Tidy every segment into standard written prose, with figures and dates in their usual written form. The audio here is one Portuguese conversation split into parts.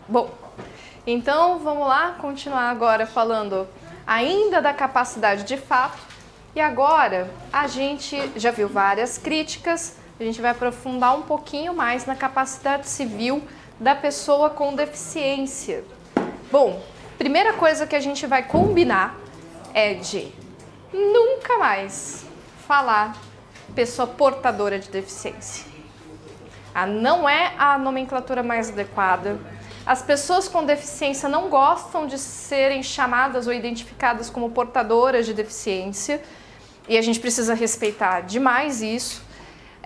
Bom, então vamos lá continuar agora falando ainda da capacidade de fato. E agora a gente já viu várias críticas, a gente vai aprofundar um pouquinho mais na capacidade civil da pessoa com deficiência. Bom, primeira coisa que a gente vai combinar é de nunca mais falar pessoa portadora de deficiência. Não é a nomenclatura mais adequada. As pessoas com deficiência não gostam de serem chamadas ou identificadas como portadoras de deficiência e a gente precisa respeitar demais isso.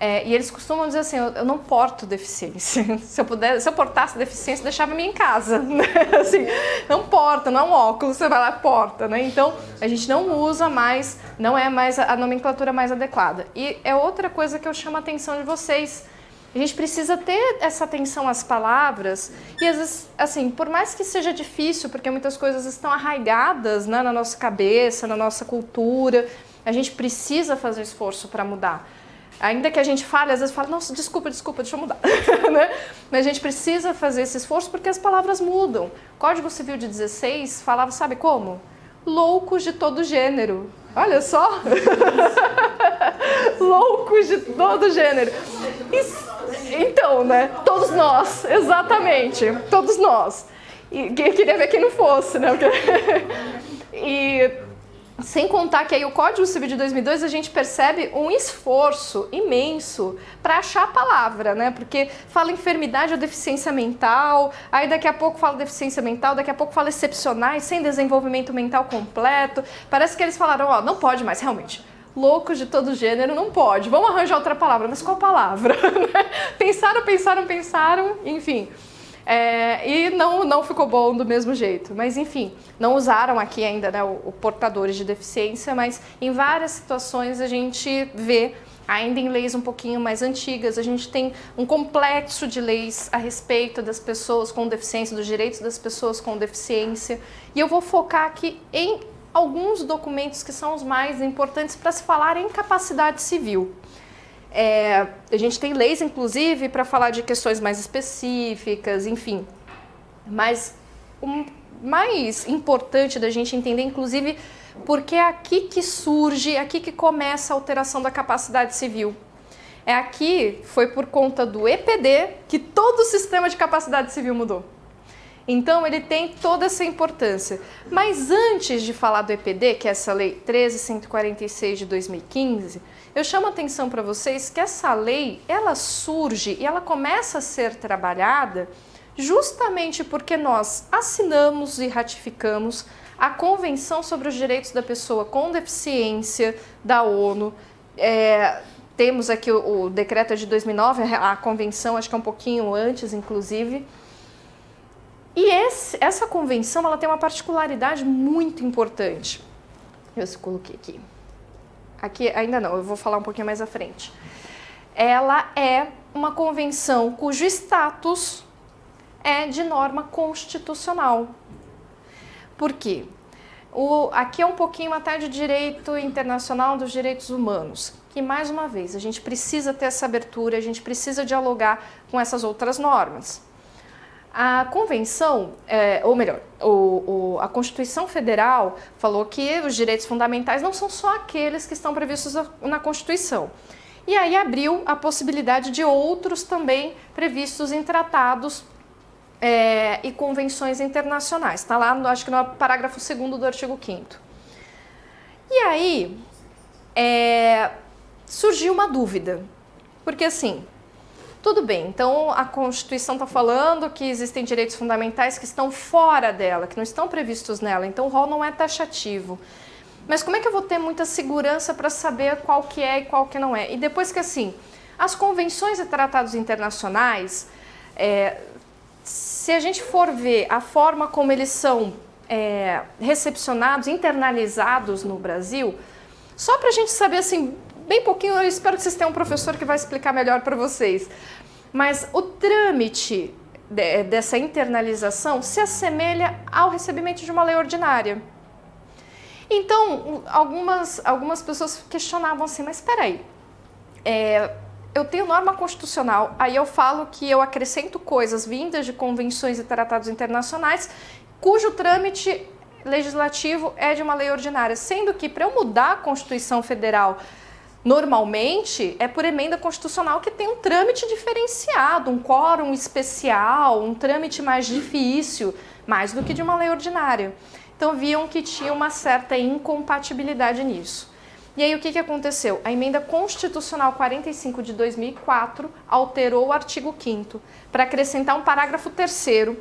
E eles costumam dizer assim, eu não porto deficiência. Se eu portasse deficiência, deixava minha em casa. Né? Assim, não porta, não é um óculos, você vai lá e porta. Né? Então, a gente não usa mais, não é mais a nomenclatura mais adequada. E é outra coisa que eu chamo a atenção de vocês. A gente precisa ter essa atenção às palavras e às vezes, assim, por mais que seja difícil, porque muitas coisas estão arraigadas, né, na nossa cabeça, na nossa cultura, a gente precisa fazer esforço para mudar. Ainda que a gente fale, às vezes fala, nossa, desculpa, deixa eu mudar. Né? Mas a gente precisa fazer esse esforço porque as palavras mudam. O Código Civil de 16 falava, sabe como? Loucos de todo gênero. Olha só! Loucos de todo gênero. Então, né? Todos nós, exatamente. Todos nós. E queria ver quem não fosse, né? E sem contar que aí o Código Civil de 2002 a gente percebe um esforço imenso para achar a palavra, né? Porque fala enfermidade ou deficiência mental, aí daqui a pouco fala deficiência mental, daqui a pouco fala excepcionais, sem desenvolvimento mental completo. Parece que eles falaram, ó, não pode mais, realmente. Loucos de todo gênero, não pode. Vamos arranjar outra palavra, mas qual palavra? Pensaram, enfim. E não ficou bom do mesmo jeito, mas enfim, não usaram aqui ainda, né, o portadores de deficiência, mas em várias situações a gente vê, ainda em leis um pouquinho mais antigas, a gente tem um complexo de leis a respeito das pessoas com deficiência, dos direitos das pessoas com deficiência, e eu vou focar aqui em alguns documentos que são os mais importantes para se falar em capacidade civil. A gente tem leis, inclusive, para falar de questões mais específicas, enfim. Mas o mais importante da gente entender, inclusive, porque é aqui que surge, é aqui que começa a alteração da capacidade civil. Aqui, foi por conta do EPD que todo o sistema de capacidade civil mudou. Então, ele tem toda essa importância. Mas antes de falar do EPD, que é essa lei 13.146 de 2015, eu chamo a atenção para vocês que essa lei, ela surge e ela começa a ser trabalhada justamente porque nós assinamos e ratificamos a Convenção sobre os Direitos da Pessoa com Deficiência da ONU. Temos aqui o decreto de 2009, a convenção acho que é um pouquinho antes, inclusive. E essa convenção ela tem uma particularidade muito importante. Eu coloquei aqui. Aqui ainda não, eu vou falar um pouquinho mais à frente. Ela é uma convenção cujo status é de norma constitucional. Por quê? Aqui é um pouquinho até de direito internacional dos direitos humanos, que mais uma vez a gente precisa ter essa abertura, a gente precisa dialogar com essas outras normas. A convenção, ou melhor, a Constituição Federal falou que os direitos fundamentais não são só aqueles que estão previstos na Constituição. E aí abriu a possibilidade de outros também previstos em tratados e convenções internacionais. Está lá, acho que no parágrafo 2º do artigo 5º. E aí surgiu uma dúvida, porque assim... Tudo bem, então a Constituição está falando que existem direitos fundamentais que estão fora dela, que não estão previstos nela, então o rol não é taxativo. Mas como é que eu vou ter muita segurança para saber qual que é e qual que não é? E depois que assim, as convenções e tratados internacionais, se a gente for ver a forma como eles são recepcionados, internalizados no Brasil, só para a gente saber assim, bem pouquinho, eu espero que vocês tenham um professor que vai explicar melhor para vocês. Mas o trâmite dessa internalização se assemelha ao recebimento de uma lei ordinária. Então, algumas pessoas questionavam assim, mas espera aí, eu tenho norma constitucional, aí eu falo que eu acrescento coisas vindas de convenções e tratados internacionais, cujo trâmite legislativo é de uma lei ordinária, sendo que para eu mudar a Constituição Federal, normalmente é por emenda constitucional que tem um trâmite diferenciado, um quórum especial, um trâmite mais difícil, mais do que de uma lei ordinária. Então viam que tinha uma certa incompatibilidade nisso. E aí o que aconteceu? A emenda constitucional 45 de 2004 alterou o artigo 5º para acrescentar um parágrafo 3º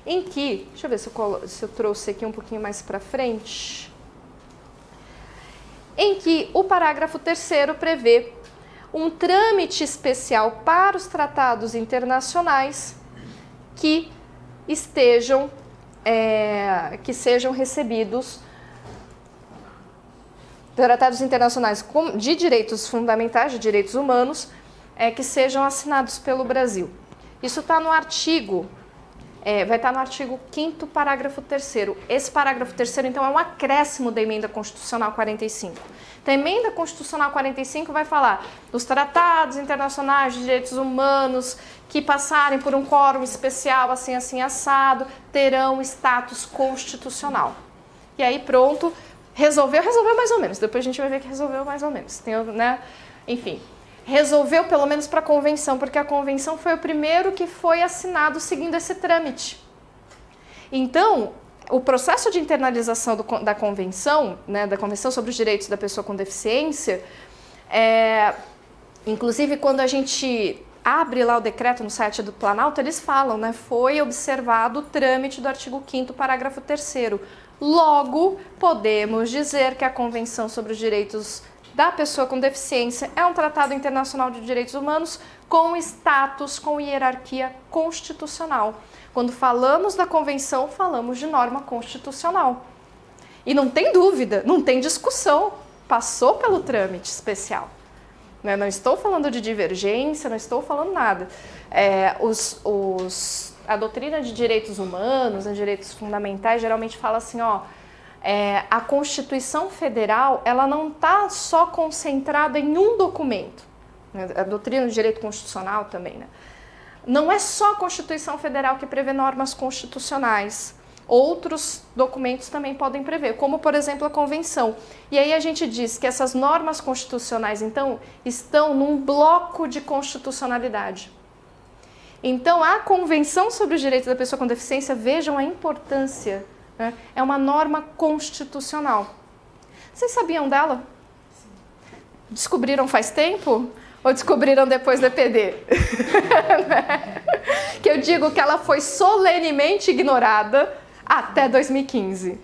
em que, deixa eu ver se eu trouxe aqui um pouquinho mais para frente, em que o parágrafo 3º prevê um trâmite especial para os tratados internacionais que sejam recebidos, tratados internacionais de direitos fundamentais, de direitos humanos, que sejam assinados pelo Brasil. Isso está no artigo, vai estar no artigo 5º, parágrafo 3º. Esse parágrafo 3º, então, é um acréscimo da emenda constitucional 45. Então, a emenda constitucional 45 vai falar dos tratados internacionais de direitos humanos que passarem por um quórum especial, assim, assim, assado, terão status constitucional. E aí, pronto, resolveu mais ou menos. Depois a gente vai ver que resolveu mais ou menos. Tem, né? Enfim, resolveu pelo menos para a convenção, porque a convenção foi o primeiro que foi assinado seguindo esse trâmite. Então, o processo de internalização da convenção, né, da Convenção sobre os Direitos da Pessoa com Deficiência, inclusive quando a gente abre lá o decreto no site do Planalto, eles falam, né, foi observado o trâmite do artigo 5º, parágrafo 3º. Logo, podemos dizer que a Convenção sobre os Direitos da Pessoa com Deficiência é um tratado internacional de direitos humanos com status, com hierarquia constitucional. Quando falamos da Convenção, falamos de norma constitucional. E não tem dúvida, não tem discussão, passou pelo trâmite especial. Não estou falando de divergência, não estou falando nada. A doutrina de direitos humanos, de direitos fundamentais, geralmente fala assim, a Constituição Federal, ela não está só concentrada em um documento. A doutrina de direito constitucional também, né? Não é só a Constituição Federal que prevê normas constitucionais. Outros documentos também podem prever, como, por exemplo, a Convenção. E aí a gente diz que essas normas constitucionais, então, estão num bloco de constitucionalidade. Então, a Convenção sobre os Direitos da Pessoa com Deficiência, vejam a importância, né? É uma norma constitucional. Vocês sabiam dela? Descobriram faz tempo? Ou descobriram depois do EPD? Que eu digo que ela foi solenemente ignorada até 2015.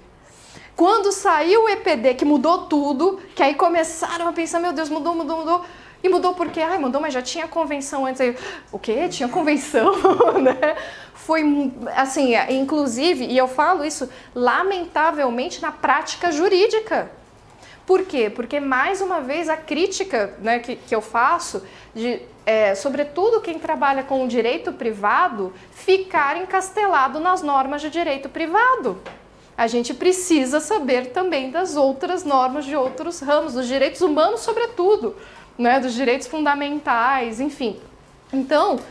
Quando saiu o EPD, que mudou tudo, que aí começaram a pensar, meu Deus, mudou. E mudou por quê? Mudou, mas já tinha convenção antes. Aí, o quê? Tinha convenção? Né? Foi, assim, inclusive, e eu falo isso, lamentavelmente, na prática jurídica. Por quê? Porque, mais uma vez, a crítica, né, que eu faço, sobretudo quem trabalha com o direito privado, ficar encastelado nas normas de direito privado. A gente precisa saber também das outras normas de outros ramos, dos direitos humanos, sobretudo, né, dos direitos fundamentais, enfim. Então,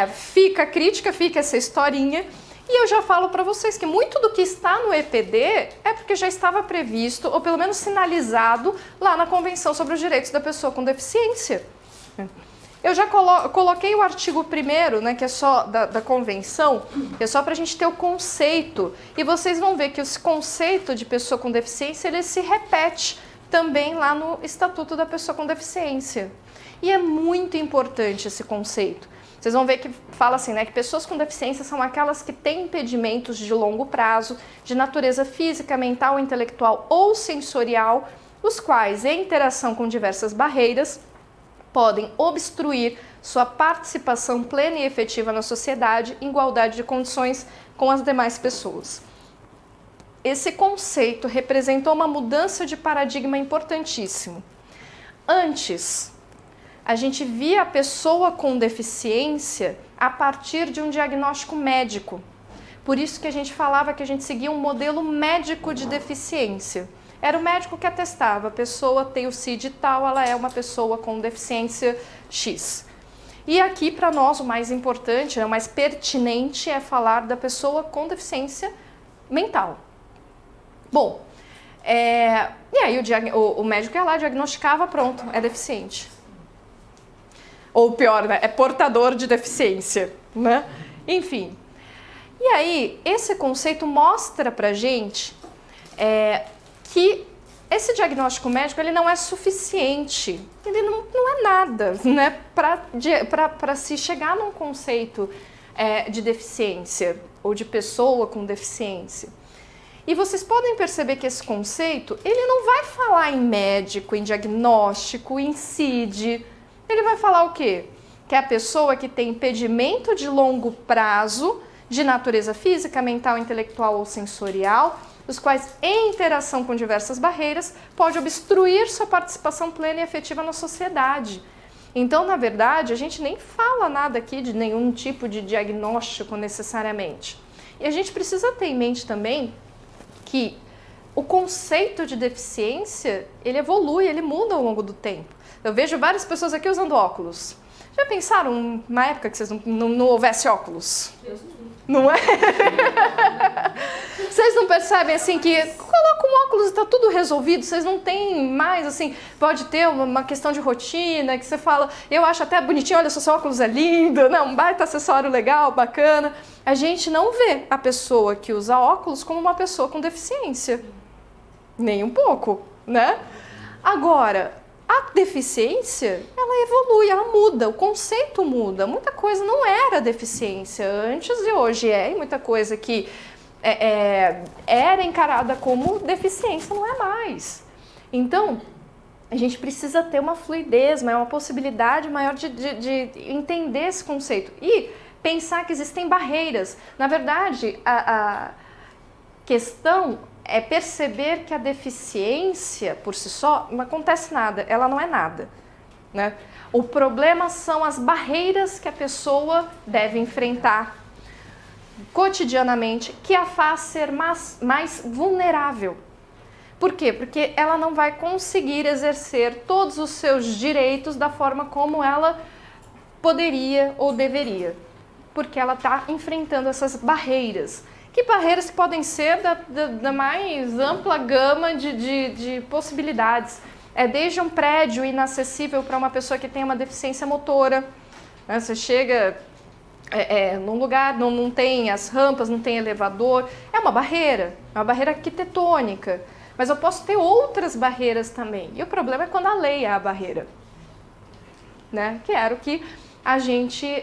fica a crítica, fica essa historinha. E eu já falo para vocês que muito do que está no EPD é porque já estava previsto, ou pelo menos sinalizado, lá na Convenção sobre os Direitos da Pessoa com Deficiência. Eu já coloquei o artigo 1º, né, que é só da Convenção, que é só para a gente ter o conceito. E vocês vão ver que esse conceito de pessoa com deficiência, ele se repete também lá no Estatuto da Pessoa com Deficiência. E é muito importante esse conceito. Vocês vão ver que fala assim, né, que pessoas com deficiência são aquelas que têm impedimentos de longo prazo, de natureza física, mental, intelectual ou sensorial, os quais, em interação com diversas barreiras, podem obstruir sua participação plena e efetiva na sociedade em igualdade de condições com as demais pessoas. Esse conceito representou uma mudança de paradigma importantíssimo. Antes, a gente via a pessoa com deficiência a partir de um diagnóstico médico. Por isso que a gente falava que a gente seguia um modelo médico de deficiência. Era o médico que atestava, a pessoa tem o CID tal, ela é uma pessoa com deficiência X. E aqui, para nós, o mais importante, o mais pertinente é falar da pessoa com deficiência mental. Bom, e aí o médico ia lá, diagnosticava, pronto, é deficiente. Ou pior, né, é portador de deficiência, né? Enfim. E aí, esse conceito mostra pra gente que esse diagnóstico médico ele não é suficiente, ele não é nada, né, para se chegar num conceito de deficiência ou de pessoa com deficiência. E vocês podem perceber que esse conceito, ele não vai falar em médico, em diagnóstico, em CID. Ele vai falar o quê? Que é a pessoa que tem impedimento de longo prazo, de natureza física, mental, intelectual ou sensorial, os quais, em interação com diversas barreiras, pode obstruir sua participação plena e efetiva na sociedade. Então, na verdade, a gente nem fala nada aqui de nenhum tipo de diagnóstico necessariamente. E a gente precisa ter em mente também que o conceito de deficiência, ele evolui, ele muda ao longo do tempo. Eu vejo várias pessoas aqui usando óculos. Já pensaram uma época que vocês não houvesse óculos? Não é? Vocês não percebem assim que coloca um óculos e está tudo resolvido, vocês não têm mais assim, pode ter uma questão de rotina, que você fala, eu acho até bonitinho, olha, seu óculos é lindo, né? Um baita acessório legal, bacana. A gente não vê a pessoa que usa óculos como uma pessoa com deficiência. Nem um pouco, né? Agora, a deficiência, ela evolui, ela muda, o conceito muda. Muita coisa não era deficiência antes e hoje é, e muita coisa que era encarada como deficiência não é mais. Então, a gente precisa ter uma fluidez, uma possibilidade maior de entender esse conceito e pensar que existem barreiras. Na verdade, a questão é perceber que a deficiência por si só não acontece nada, ela não é nada, né? O problema são as barreiras que a pessoa deve enfrentar cotidianamente, que a faz ser mais vulnerável. Por quê? Porque ela não vai conseguir exercer todos os seus direitos da forma como ela poderia ou deveria, porque ela está enfrentando essas barreiras. Que barreiras que podem ser da mais ampla gama de possibilidades. Desde um prédio inacessível para uma pessoa que tem uma deficiência motora. Né? Você chega num lugar, não tem as rampas, não tem elevador. É uma barreira arquitetônica. Mas eu posso ter outras barreiras também. E o problema é quando a lei é a barreira. Né? Que era o que a gente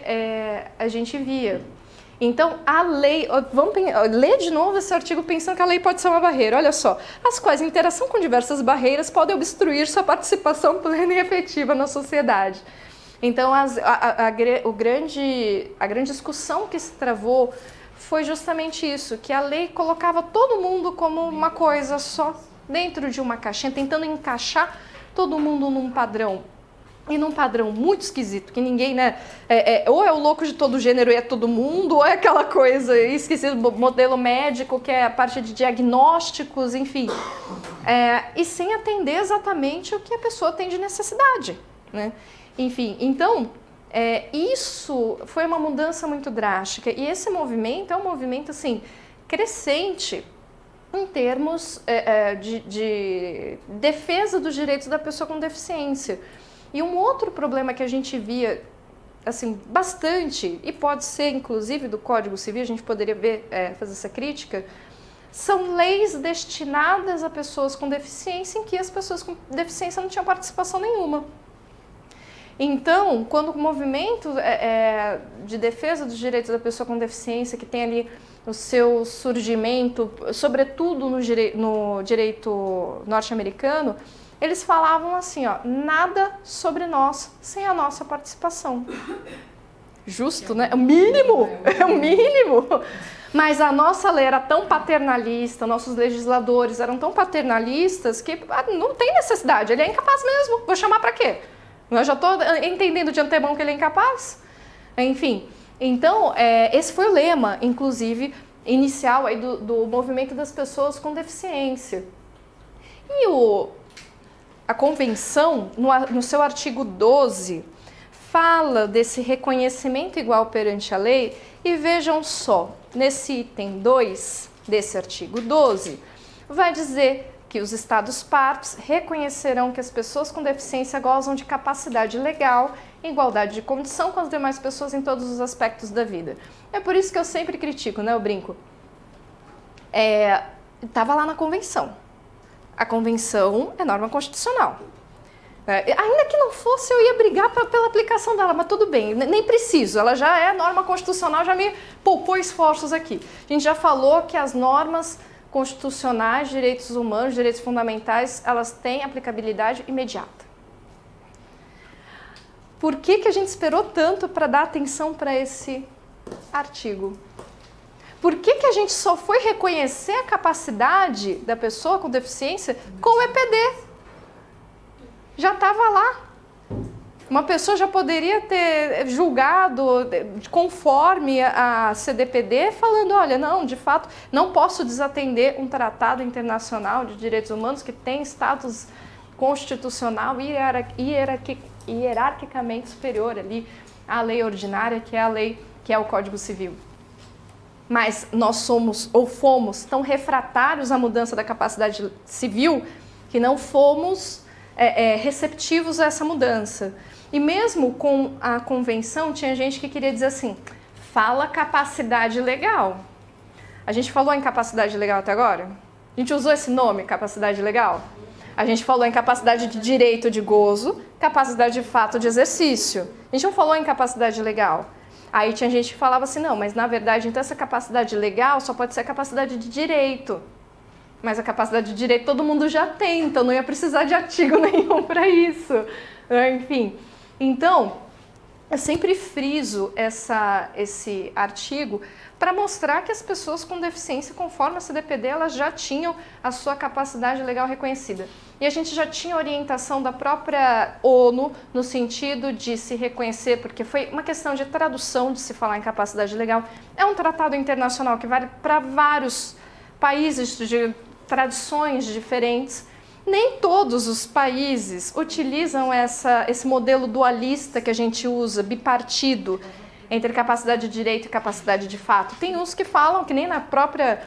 via. Então, a lei, vamos ler de novo esse artigo pensando que a lei pode ser uma barreira, olha só, as quais a interação com diversas barreiras pode obstruir sua participação plena e efetiva na sociedade. Então, a grande discussão que se travou foi justamente isso, que a lei colocava todo mundo como uma coisa só, dentro de uma caixinha, tentando encaixar todo mundo num padrão. E num padrão muito esquisito, que ninguém, né, ou é o louco de todo gênero e é todo mundo, ou é aquela coisa esquisita, modelo médico, que é a parte de diagnósticos, enfim. E sem atender exatamente o que a pessoa tem de necessidade, né? Enfim, então, isso foi uma mudança muito drástica. E esse movimento é um movimento, assim, crescente em termos de defesa dos direitos da pessoa com deficiência. E um outro problema que a gente via, assim, bastante, e pode ser inclusive do Código Civil, a gente poderia fazer essa crítica, são leis destinadas a pessoas com deficiência em que as pessoas com deficiência não tinham participação nenhuma. Então, quando o movimento de defesa dos direitos da pessoa com deficiência, que tem ali o seu surgimento, sobretudo no direito norte-americano, eles falavam assim, ó, nada sobre nós sem a nossa participação. Justo, né? É o mínimo, é o mínimo. Mas a nossa lei era tão paternalista, nossos legisladores eram tão paternalistas que não tem necessidade, ele é incapaz mesmo, vou chamar para quê? Eu já estou entendendo de antemão que ele é incapaz. Enfim, então, esse foi o lema, inclusive, inicial aí do movimento das pessoas com deficiência. E a Convenção, no seu artigo 12, fala desse reconhecimento igual perante a lei, e vejam só, nesse item 2 desse artigo 12, vai dizer que os Estados partes reconhecerão que as pessoas com deficiência gozam de capacidade legal, em igualdade de condição com as demais pessoas em todos os aspectos da vida. É por isso que eu sempre critico, né, eu brinco. Estava lá na Convenção. A Convenção é norma constitucional. Ainda que não fosse, eu ia brigar pela aplicação dela, mas tudo bem, nem preciso, ela já é norma constitucional, já me poupou esforços aqui. A gente já falou que as normas constitucionais, direitos humanos, direitos fundamentais, elas têm aplicabilidade imediata. Por que a gente esperou tanto para dar atenção para esse artigo? Por que a gente só foi reconhecer a capacidade da pessoa com deficiência com o EPD? Já estava lá. Uma pessoa já poderia ter julgado conforme a CDPD, falando, olha, não, de fato, não posso desatender um tratado internacional de direitos humanos que tem status constitucional e hierarquicamente superior ali à lei ordinária, que é a lei, que é o Código Civil. Mas nós somos, ou fomos, tão refratários à mudança da capacidade civil que não fomos receptivos a essa mudança. E mesmo com a Convenção, tinha gente que queria dizer assim, fala capacidade legal. A gente falou em capacidade legal até agora? A gente usou esse nome, capacidade legal? A gente falou em capacidade de direito de gozo, capacidade de fato de exercício. A gente não falou em capacidade legal. Aí tinha gente que falava assim, não, mas na verdade, então essa capacidade legal só pode ser a capacidade de direito. Mas a capacidade de direito todo mundo já tem, então não ia precisar de artigo nenhum para isso. Enfim, então, eu sempre friso esse artigo para mostrar que as pessoas com deficiência, conforme a CDPD, elas já tinham a sua capacidade legal reconhecida. E a gente já tinha orientação da própria ONU no sentido de se reconhecer, porque foi uma questão de tradução de se falar em capacidade legal. É um tratado internacional que vale para vários países de tradições diferentes. Nem todos os países utilizam esse modelo dualista que a gente usa, bipartido, entre capacidade de direito e capacidade de fato. Tem uns que falam que nem na própria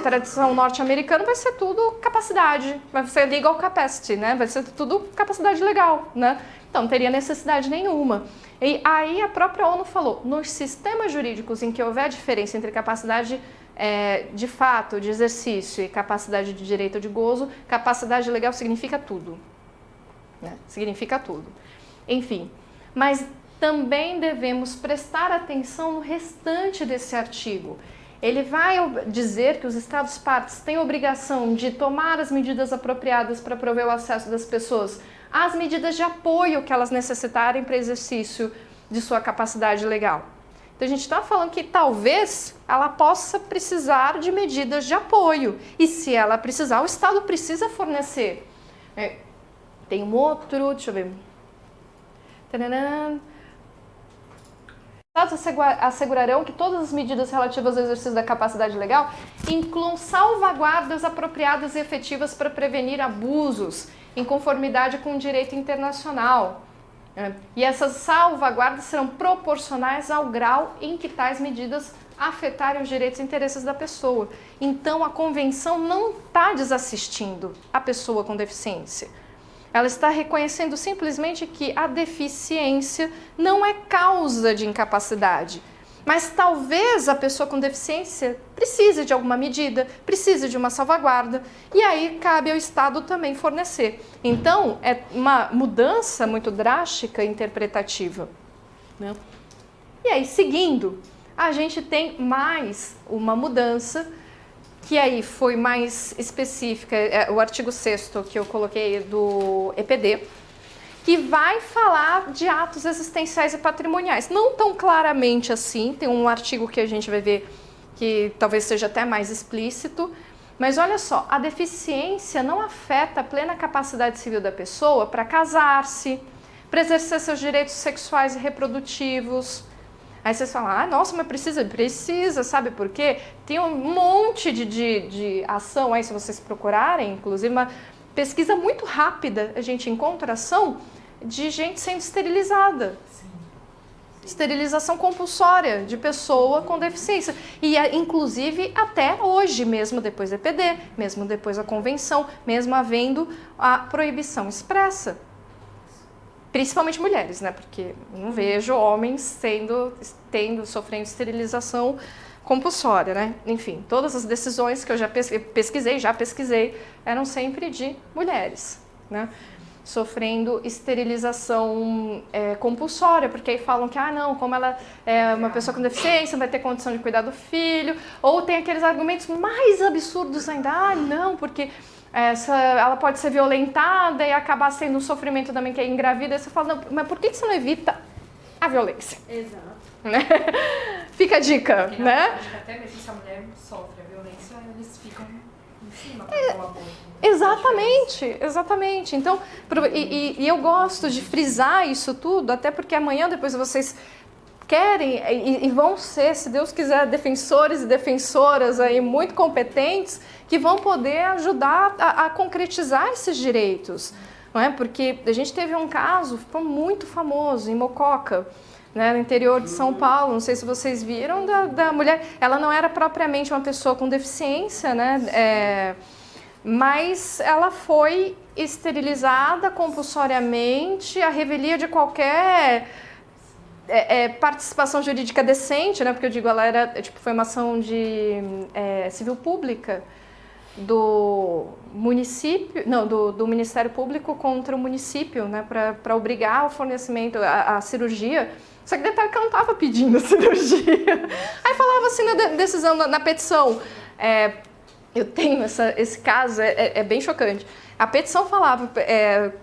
tradição norte-americana vai ser tudo capacidade, vai ser legal capacity, né? Vai ser tudo capacidade legal, né? Então não teria necessidade nenhuma. E aí a própria ONU falou, nos sistemas jurídicos em que houver diferença entre capacidade de fato, de exercício e capacidade de direito ou de gozo, capacidade legal significa tudo, né? Significa tudo. Enfim, mas também devemos prestar atenção no restante desse artigo. Ele vai dizer que os Estados partes têm obrigação de tomar as medidas apropriadas para prover o acesso das pessoas às medidas de apoio que elas necessitarem para exercício de sua capacidade legal. Então a gente está falando que talvez ela possa precisar de medidas de apoio. E se ela precisar, o Estado precisa fornecer. Tem um outro, deixa eu ver. Os Estados assegurarão que todas as medidas relativas ao exercício da capacidade legal incluam salvaguardas apropriadas e efetivas para prevenir abusos em conformidade com o direito internacional. E essas salvaguardas serão proporcionais ao grau em que tais medidas afetarem os direitos e interesses da pessoa. Então, a Convenção não está desassistindo a pessoa com deficiência. Ela está reconhecendo simplesmente que a deficiência não é causa de incapacidade. Mas talvez a pessoa com deficiência precise de alguma medida, precise de uma salvaguarda, e aí cabe ao Estado também fornecer. Então, é uma mudança muito drástica e interpretativa, né? E aí, seguindo, a gente tem mais uma mudança, que aí foi mais específica, o artigo 6º que eu coloquei do EPD, que vai falar de atos existenciais e patrimoniais. Não tão claramente assim, tem um artigo que a gente vai ver que talvez seja até mais explícito, mas olha só, a deficiência não afeta a plena capacidade civil da pessoa para casar-se, para exercer seus direitos sexuais e reprodutivos, Aí vocês falam, ah, nossa, mas precisa? Precisa, sabe por quê? Tem um monte de ação aí, se vocês procurarem, inclusive uma pesquisa muito rápida, a gente encontra ação de gente sendo esterilizada. Esterilização compulsória de pessoa com deficiência. E, inclusive, até hoje, mesmo depois do EPD, mesmo depois da convenção, mesmo havendo a proibição expressa. Principalmente mulheres, né? Porque não vejo homens sofrendo esterilização compulsória, né? Enfim, todas as decisões que eu já pesquisei, eram sempre de mulheres, né? Sofrendo esterilização compulsória, porque aí falam que, não, como ela é uma pessoa com deficiência, não vai ter condição de cuidar do filho, ou tem aqueles argumentos mais absurdos ainda, não, porque ela pode ser violentada e acabar sendo um sofrimento também que é engravida. Aí você fala, não, mas por que você não evita a violência? Exato. Né? Fica a dica, porque né? Até mesmo se a mulher sofre a violência, eles ficam em cima para o aborto. Exatamente. Então, e eu gosto de frisar isso tudo, até porque amanhã depois vocês querem e vão ser, se Deus quiser, defensores e defensoras aí muito competentes que vão poder ajudar a concretizar esses direitos, não é? Porque a gente teve um caso, ficou muito famoso em Mococa, né, no interior de São Paulo, não sei se vocês viram, da mulher, ela não era propriamente uma pessoa com deficiência, né, mas ela foi esterilizada compulsoriamente, a revelia de qualquer participação jurídica decente, né? Porque eu digo, ela era, foi uma ação de civil pública do município, não, do Ministério Público contra o município, né? Para obrigar o fornecimento, a cirurgia. Só que detalhe que ela não estava pedindo a cirurgia. Aí falava assim na decisão, na petição, eu tenho esse caso, é bem chocante. A petição falava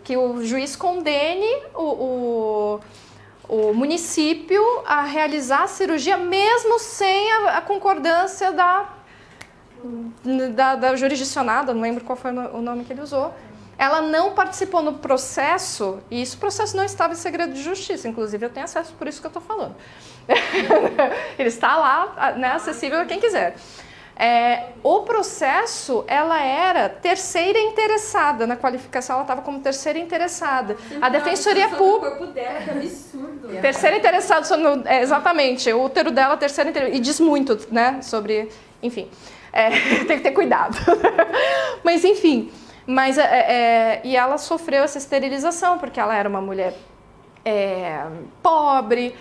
que o juiz condene o município a realizar a cirurgia mesmo sem a concordância da jurisdicionada, não lembro qual foi o nome que ele usou. Ela não participou no processo, e o processo não estava em segredo de justiça, inclusive eu tenho acesso, por isso que eu estou falando. Ele está lá, né, acessível a quem quiser. O processo, ela era terceira interessada, na qualificação ela estava como terceira interessada. A Defensoria Pública... O corpo dela, que absurdo. Terceira interessada, exatamente, o útero dela, terceira interessada, e diz muito, né, sobre... Enfim, tem que ter cuidado. Mas, enfim, e ela sofreu essa esterilização, porque ela era uma mulher pobre,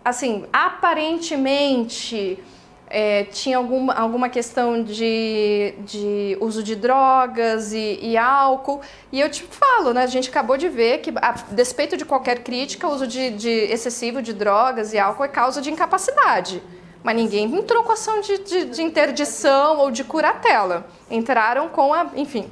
assim, aparentemente... tinha alguma questão de uso de drogas e álcool, e eu te falo, né, a gente acabou de ver que, a despeito de qualquer crítica, o uso de excessivo de drogas e álcool é causa de incapacidade, mas ninguém entrou com ação de interdição ou de curatela, entraram com enfim,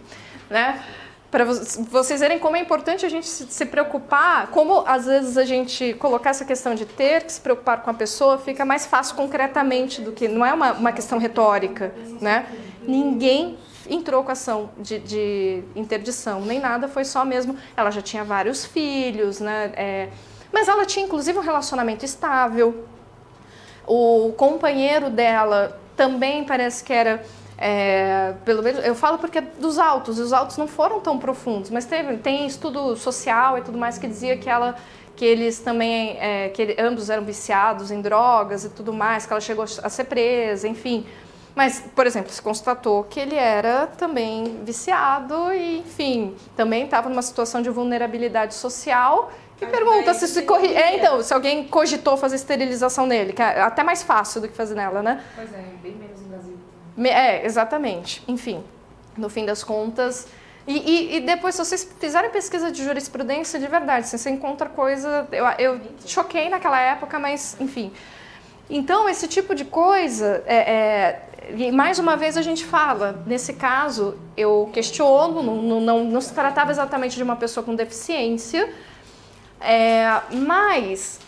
né, para vocês verem como é importante a gente se preocupar, como às vezes a gente colocar essa questão de ter que se preocupar com a pessoa fica mais fácil concretamente do que, não é uma questão retórica, né? Ninguém entrou com ação de interdição, nem nada, foi só mesmo, ela já tinha vários filhos, né? Mas ela tinha inclusive um relacionamento estável, o companheiro dela também parece que era... pelo menos eu falo porque dos autos, os autos não foram tão profundos, mas tem estudo social e tudo mais que dizia que eles também, ambos eram viciados em drogas e tudo mais, que ela chegou a ser presa, enfim. Mas, por exemplo, se constatou que ele era também viciado e, enfim, também estava numa situação de vulnerabilidade social. E pergunta se alguém cogitou fazer esterilização nele, que é até mais fácil do que fazer nela, né? Pois é, bem menos no Brasil. Exatamente. Enfim, no fim das contas... E depois, se vocês fizerem pesquisa de jurisprudência, de verdade, você encontra coisa... Eu choquei naquela época, mas, enfim. Então, esse tipo de coisa... E mais uma vez a gente fala, nesse caso, eu questiono, não se tratava exatamente de uma pessoa com deficiência, mas...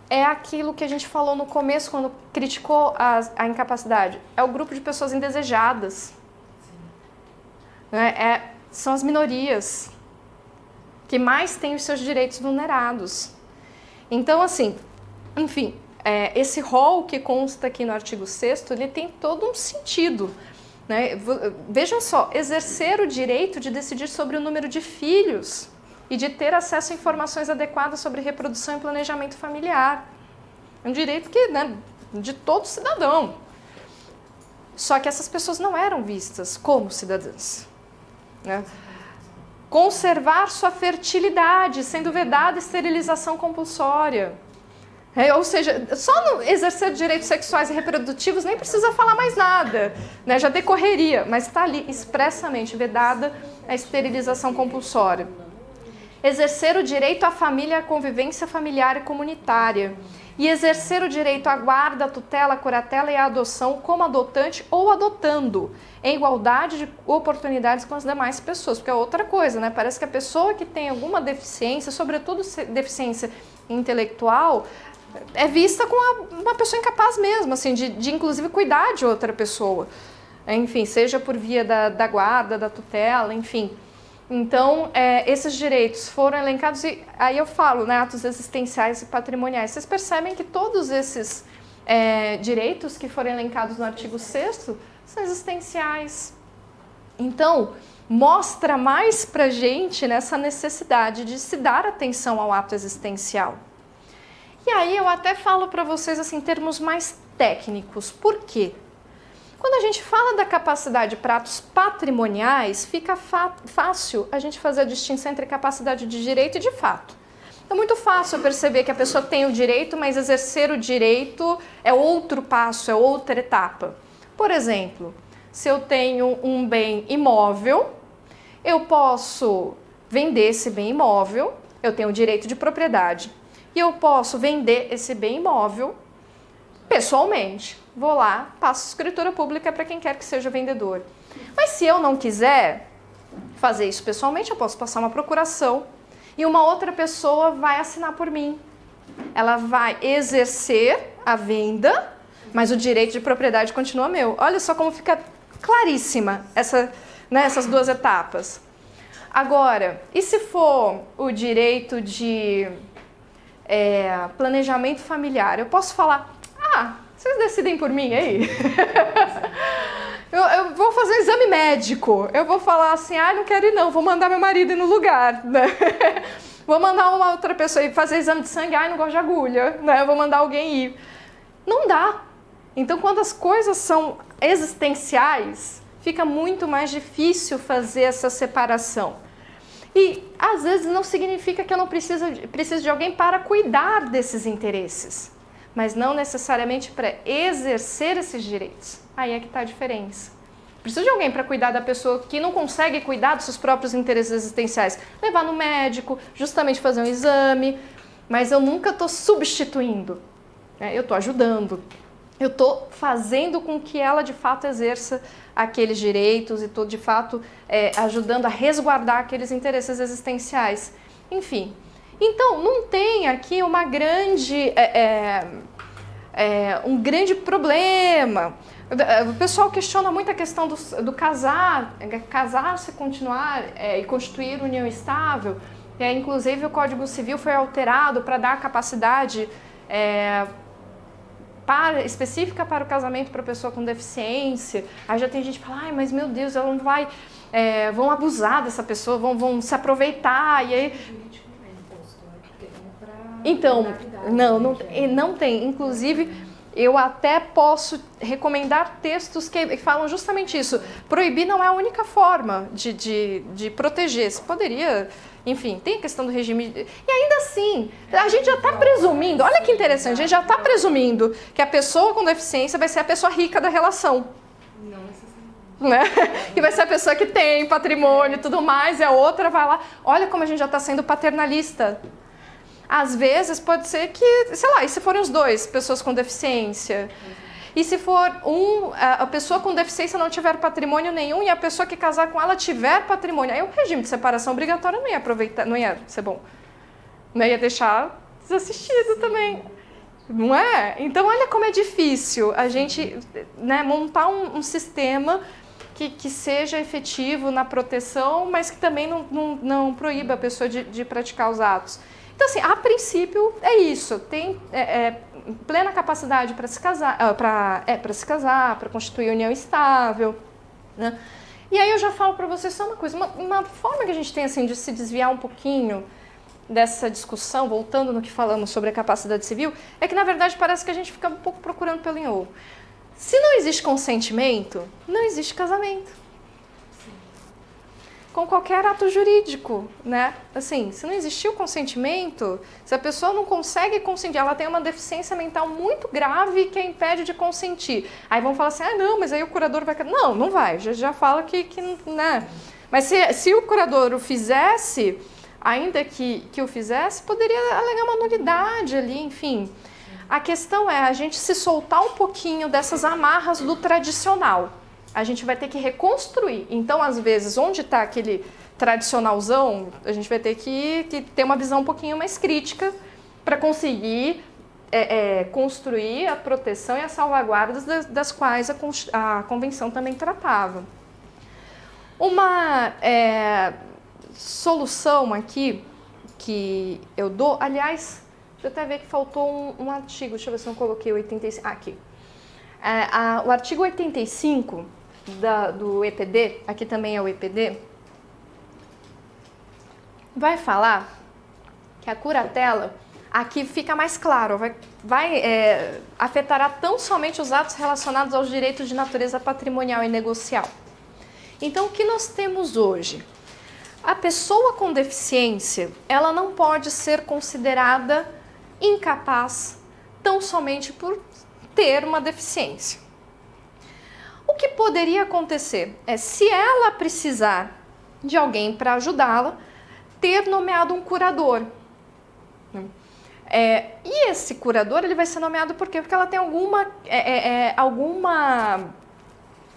é aquilo que a gente falou no começo, quando criticou a incapacidade. É o grupo de pessoas indesejadas. Né? São as minorias que mais têm os seus direitos vulnerados. Então, assim, enfim, esse rol que consta aqui no artigo 6º, ele tem todo um sentido, né? Vejam só, exercer o direito de decidir sobre o número de filhos e de ter acesso a informações adequadas sobre reprodução e planejamento familiar. É um direito que, né, de todo cidadão. Só que essas pessoas não eram vistas como cidadãs, né? Conservar sua fertilidade, sendo vedada a esterilização compulsória. Ou seja, só no exercer direitos sexuais e reprodutivos nem precisa falar mais nada, né? Já decorreria, mas está ali expressamente vedada a esterilização compulsória. Exercer o direito à família, à convivência familiar e comunitária. E exercer o direito à guarda, à tutela, à curatela e à adoção como adotante ou adotando, em igualdade de oportunidades com as demais pessoas. Porque é outra coisa, né? Parece que a pessoa que tem alguma deficiência, sobretudo deficiência intelectual, é vista como uma pessoa incapaz mesmo, assim, de inclusive cuidar de outra pessoa. Enfim, seja por via da guarda, da tutela, enfim. Então, esses direitos foram elencados e aí eu falo, né, atos existenciais e patrimoniais. Vocês percebem que todos esses direitos que foram elencados no artigo 6º são existenciais. Então, mostra mais pra gente nessa necessidade de se dar atenção ao ato existencial. E aí eu até falo para vocês assim, em termos mais técnicos. Por quê? Quando a gente fala da capacidade para atos patrimoniais, fica fácil a gente fazer a distinção entre capacidade de direito e de fato. É muito fácil perceber que a pessoa tem o direito, mas exercer o direito é outro passo, é outra etapa. Por exemplo, se eu tenho um bem imóvel, eu posso vender esse bem imóvel, eu tenho o direito de propriedade. E eu posso vender esse bem imóvel pessoalmente. Vou lá, passo escritura pública para quem quer que seja vendedor. Mas se eu não quiser fazer isso pessoalmente, eu posso passar uma procuração e uma outra pessoa vai assinar por mim. Ela vai exercer a venda, mas o direito de propriedade continua meu. Olha só como fica claríssima essas duas etapas. Agora, e se for o direito de planejamento familiar? Eu posso falar, vocês decidem por mim aí? eu vou fazer um exame médico, eu vou falar assim, não quero ir não, vou mandar meu marido ir no lugar, né? Vou mandar uma outra pessoa ir fazer exame de sangue, não gosto de agulha, né? Eu vou mandar alguém ir. Não dá. Então, quando as coisas são existenciais, fica muito mais difícil fazer essa separação. E, às vezes, não significa que eu não preciso de alguém para cuidar desses interesses, mas não necessariamente para exercer esses direitos. Aí é que está a diferença. Preciso de alguém para cuidar da pessoa que não consegue cuidar dos seus próprios interesses existenciais. Levar no médico, justamente fazer um exame, mas eu nunca estou substituindo, né? Eu estou ajudando. Eu estou fazendo com que ela, de fato, exerça aqueles direitos e estou, de fato, ajudando a resguardar aqueles interesses existenciais. Enfim, então, não tem aqui um grande problema. O pessoal questiona muito a questão do casar-se, continuar e constituir união estável. Inclusive, o Código Civil foi alterado para dar capacidade específica para o casamento para pessoa com deficiência. Aí já tem gente que fala, mas meu Deus, ela não vai, vão abusar dessa pessoa, vão se aproveitar, e aí... Então, não tem. Inclusive, eu até posso recomendar textos que falam justamente isso. Proibir não é a única forma de proteger. Se poderia... Enfim, tem a questão do regime... E ainda assim, a gente já está presumindo... Olha que interessante, a gente já está presumindo que a pessoa com deficiência vai ser a pessoa rica da relação. Não necessariamente. Né? Que vai ser a pessoa que tem patrimônio e tudo mais, e a outra vai lá... Olha como a gente já está sendo paternalista. Às vezes pode ser que, sei lá, e se forem os dois, pessoas com deficiência? E se for a pessoa com deficiência não tiver patrimônio nenhum e a pessoa que casar com ela tiver patrimônio, aí o regime de separação obrigatória não ia aproveitar, não ia ser bom. Não ia deixar desassistido também. Não é? Então olha como é difícil a gente, né, montar um sistema que seja efetivo na proteção, mas que também não proíba a pessoa de praticar os atos. Então, assim, a princípio é isso, tem plena capacidade para se casar, para se casar, para constituir união estável, né? E aí eu já falo para vocês só uma coisa, uma forma que a gente tem assim de se desviar um pouquinho dessa discussão, voltando no que falamos sobre a capacidade civil, é que na verdade parece que a gente fica um pouco procurando pelo em ovo. Se não existe consentimento, não existe casamento. Com qualquer ato jurídico, né? Assim, se não existir o consentimento, se a pessoa não consegue consentir, ela tem uma deficiência mental muito grave que a impede de consentir. Aí vão falar assim, não, mas aí o curador vai... Não, não vai, já fala que né? Mas se o curador o fizesse, ainda que o fizesse, poderia alegar uma nulidade ali, enfim. A questão é a gente se soltar um pouquinho dessas amarras do tradicional. A gente vai ter que reconstruir. Então, às vezes, onde está aquele tradicionalzão, a gente vai ter que ter uma visão um pouquinho mais crítica para conseguir construir a proteção e as salvaguardas das quais a Convenção também tratava. Uma solução aqui que eu dou, aliás, deixa eu até ver que faltou um artigo, deixa eu ver se eu não coloquei o 85, aqui. O artigo 85 do EPD, aqui também é o EPD, vai falar que a curatela, aqui fica mais claro, afetará tão somente os atos relacionados aos direitos de natureza patrimonial e negocial. Então, o que nós temos hoje? A pessoa com deficiência, ela não pode ser considerada incapaz tão somente por ter uma deficiência. O que poderia acontecer é, se ela precisar de alguém para ajudá-la, ter nomeado um curador. E esse curador ele vai ser nomeado por quê? Porque ela tem alguma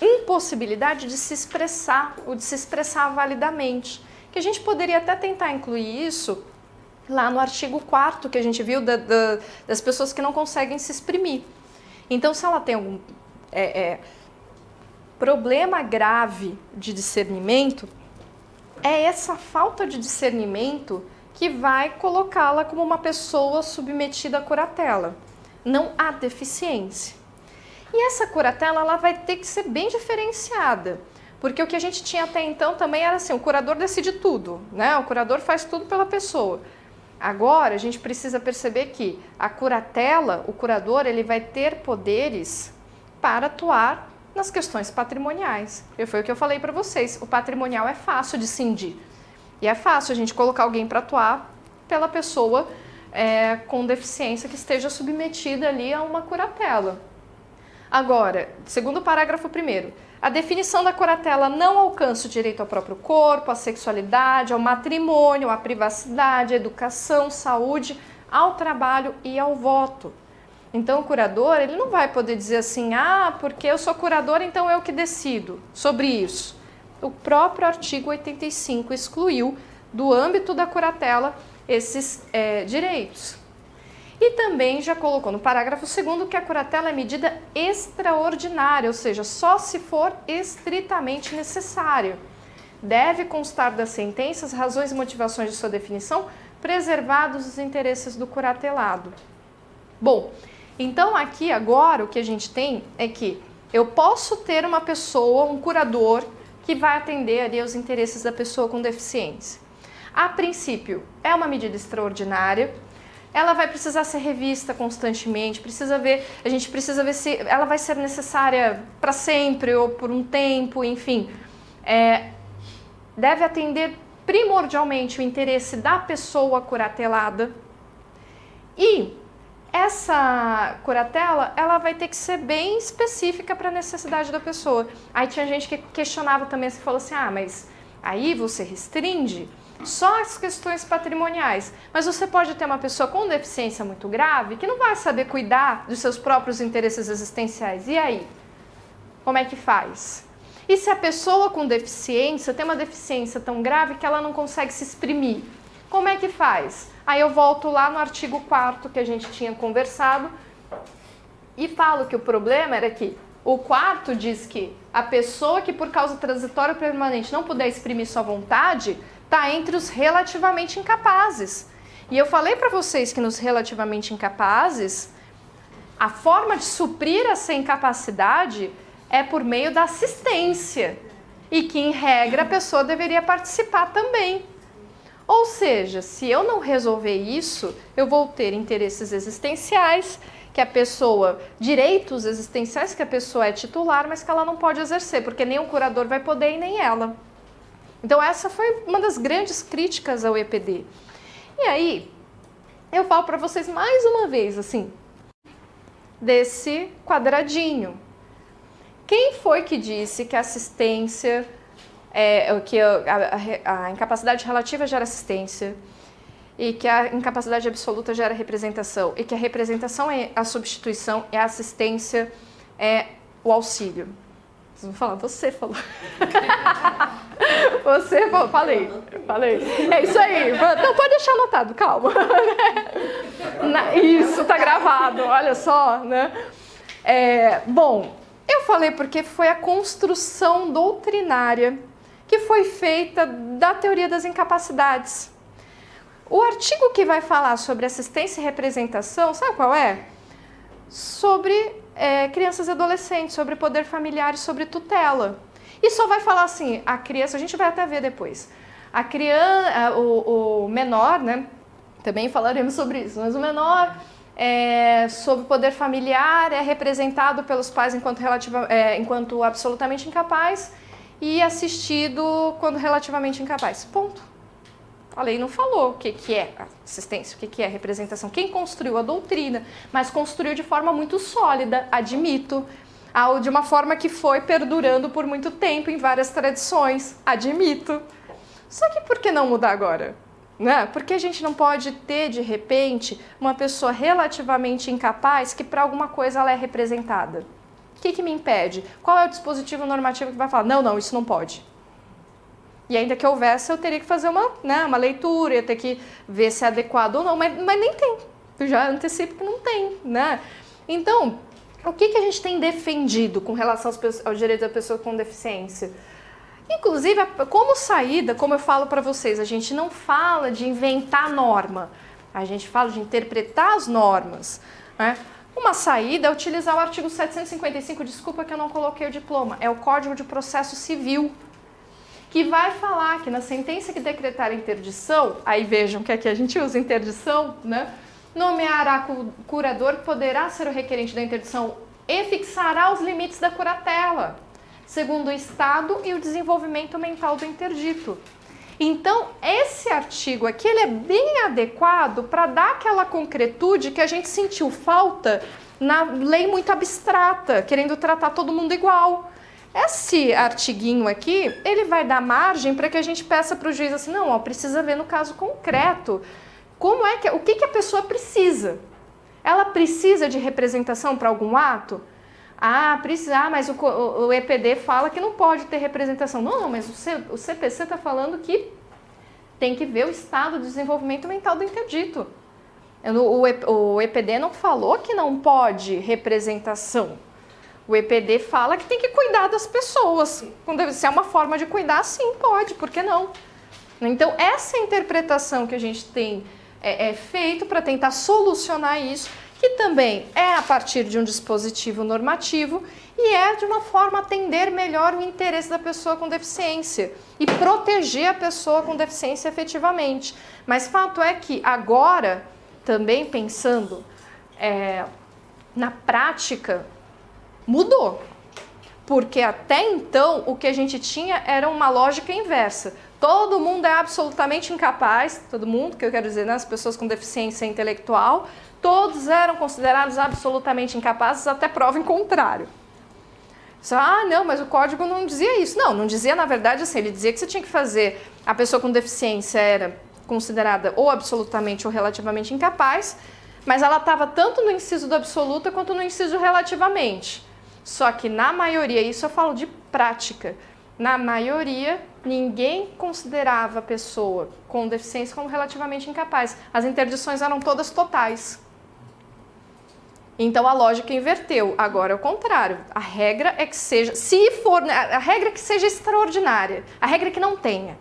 impossibilidade de se expressar, ou de se expressar validamente. Que a gente poderia até tentar incluir isso lá no artigo 4º que a gente viu das pessoas que não conseguem se exprimir. Então, se ela tem algum problema grave de discernimento, é essa falta de discernimento que vai colocá-la como uma pessoa submetida à curatela. Não há deficiência. E essa curatela ela vai ter que ser bem diferenciada, porque o que a gente tinha até então também era assim, o curador decide tudo, né? O curador faz tudo pela pessoa. Agora, a gente precisa perceber que a curatela, o curador, ele vai ter poderes para atuar nas questões patrimoniais. Foi o que eu falei para vocês, o patrimonial é fácil de cindir. E é fácil a gente colocar alguém para atuar pela pessoa com deficiência que esteja submetida ali a uma curatela. Agora, segundo o parágrafo 1º, a definição da curatela não alcança o direito ao próprio corpo, à sexualidade, ao matrimônio, à privacidade, à educação, saúde, ao trabalho e ao voto. Então, o curador ele não vai poder dizer assim, porque eu sou curador, então eu que decido sobre isso. O próprio artigo 85 excluiu do âmbito da curatela esses direitos. E também já colocou no parágrafo 2º que a curatela é medida extraordinária, ou seja, só se for estritamente necessário. Deve constar das sentenças, razões e motivações de sua definição, preservados os interesses do curatelado. Bom, então aqui agora o que a gente tem é que eu posso ter uma pessoa, um curador, que vai atender ali aos interesses da pessoa com deficiência. A princípio, é uma medida extraordinária, ela vai precisar ser revista constantemente, a gente precisa ver se ela vai ser necessária para sempre ou por um tempo, enfim. Deve atender primordialmente o interesse da pessoa curatelada e essa curatela, ela vai ter que ser bem específica para a necessidade da pessoa. Aí tinha gente que questionava também, você falou assim, mas aí você restringe só as questões patrimoniais, mas você pode ter uma pessoa com deficiência muito grave que não vai saber cuidar dos seus próprios interesses existenciais. E aí? Como é que faz? E se a pessoa com deficiência tem uma deficiência tão grave que ela não consegue se exprimir? Como é que faz? Aí eu volto lá no artigo 4º que a gente tinha conversado e falo que o problema era que o 4º diz que a pessoa que por causa transitória ou permanente não puder exprimir sua vontade está entre os relativamente incapazes. E eu falei para vocês que nos relativamente incapazes, a forma de suprir essa incapacidade é por meio da assistência. E que, em regra, a pessoa deveria participar também. Ou seja, se eu não resolver isso, eu vou ter interesses existenciais, que a pessoa, direitos existenciais que a pessoa é titular, mas que ela não pode exercer, porque nem o curador vai poder e nem ela. Então essa foi uma das grandes críticas ao EPD. E aí, eu falo para vocês mais uma vez, assim, desse quadradinho. Quem foi que disse que a assistência, que a incapacidade relativa gera assistência, e que a incapacidade absoluta gera representação, e que a representação é a substituição e a assistência é o auxílio? Vocês vão falar, você falou. Você falou, falei. É isso aí. Não, pode deixar anotado, calma. Isso, tá gravado, olha só, né? Bom, eu falei porque foi a construção doutrinária que foi feita da teoria das incapacidades. O artigo que vai falar sobre assistência e representação, sabe qual é? Sobre crianças e adolescentes, sobre poder familiar e sobre tutela. E só vai falar assim, a criança, a gente vai até ver depois, a criança, o menor, né? Também falaremos sobre isso, mas o menor, sobre poder familiar, é representado pelos pais enquanto absolutamente incapaz e assistido quando relativamente incapaz. Ponto. A lei não falou o que é assistência, o que é representação. Quem construiu a doutrina, mas construiu de forma muito sólida, admito, de uma forma que foi perdurando por muito tempo em várias tradições, admito. Só que por que não mudar agora? Né? Porque a gente não pode ter, de repente, uma pessoa relativamente incapaz que para alguma coisa ela é representada. O que me impede? Qual é o dispositivo normativo que vai falar, não, isso não pode? E ainda que houvesse, eu teria que fazer uma leitura, ia ter que ver se é adequado ou não, mas nem tem. Eu já antecipo que não tem, né? Então, o que a gente tem defendido com relação aos direitos da pessoa com deficiência? Inclusive, como saída, como eu falo para vocês, a gente não fala de inventar norma, a gente fala de interpretar as normas, né? Uma saída é utilizar o artigo 755, desculpa que eu não coloquei o diploma, é o Código de Processo Civil, que vai falar que na sentença que decretar a interdição, aí vejam que aqui a gente usa interdição, né? Nomeará curador que poderá ser o requerente da interdição e fixará os limites da curatela, segundo o estado e o desenvolvimento mental do interdito. Então, esse artigo aqui, ele é bem adequado para dar aquela concretude que a gente sentiu falta na lei muito abstrata, querendo tratar todo mundo igual. Esse artiguinho aqui, ele vai dar margem para que a gente peça para o juiz assim, não, precisa ver no caso concreto, o que a pessoa precisa. Ela precisa de representação para algum ato? Precisa, mas o EPD fala que não pode ter representação. Não, mas o CPC está falando que tem que ver o estado de desenvolvimento mental do interdito. O EPD não falou que não pode representação. O EPD fala que tem que cuidar das pessoas. Se é uma forma de cuidar, sim, pode, por que não? Então, essa interpretação que a gente tem feito para tentar solucionar isso, que também é a partir de um dispositivo normativo e é de uma forma atender melhor o interesse da pessoa com deficiência e proteger a pessoa com deficiência efetivamente. Mas fato é que agora, também pensando na prática, mudou, porque até então o que a gente tinha era uma lógica inversa. Todo mundo é absolutamente incapaz, todo mundo, que eu quero dizer, né, as pessoas com deficiência intelectual, todos eram considerados absolutamente incapazes até prova em contrário. Não, mas o código não dizia isso. Não dizia, na verdade, assim, ele dizia que você tinha que fazer, a pessoa com deficiência era considerada ou absolutamente ou relativamente incapaz, mas ela estava tanto no inciso do absoluta quanto no inciso relativamente. Só que na maioria, isso eu falo de prática, na maioria ninguém considerava a pessoa com deficiência como relativamente incapaz. As interdições eram todas totais. Então a lógica inverteu. Agora é o contrário. A regra é que seja, a regra é que seja extraordinária. A regra é que não tenha.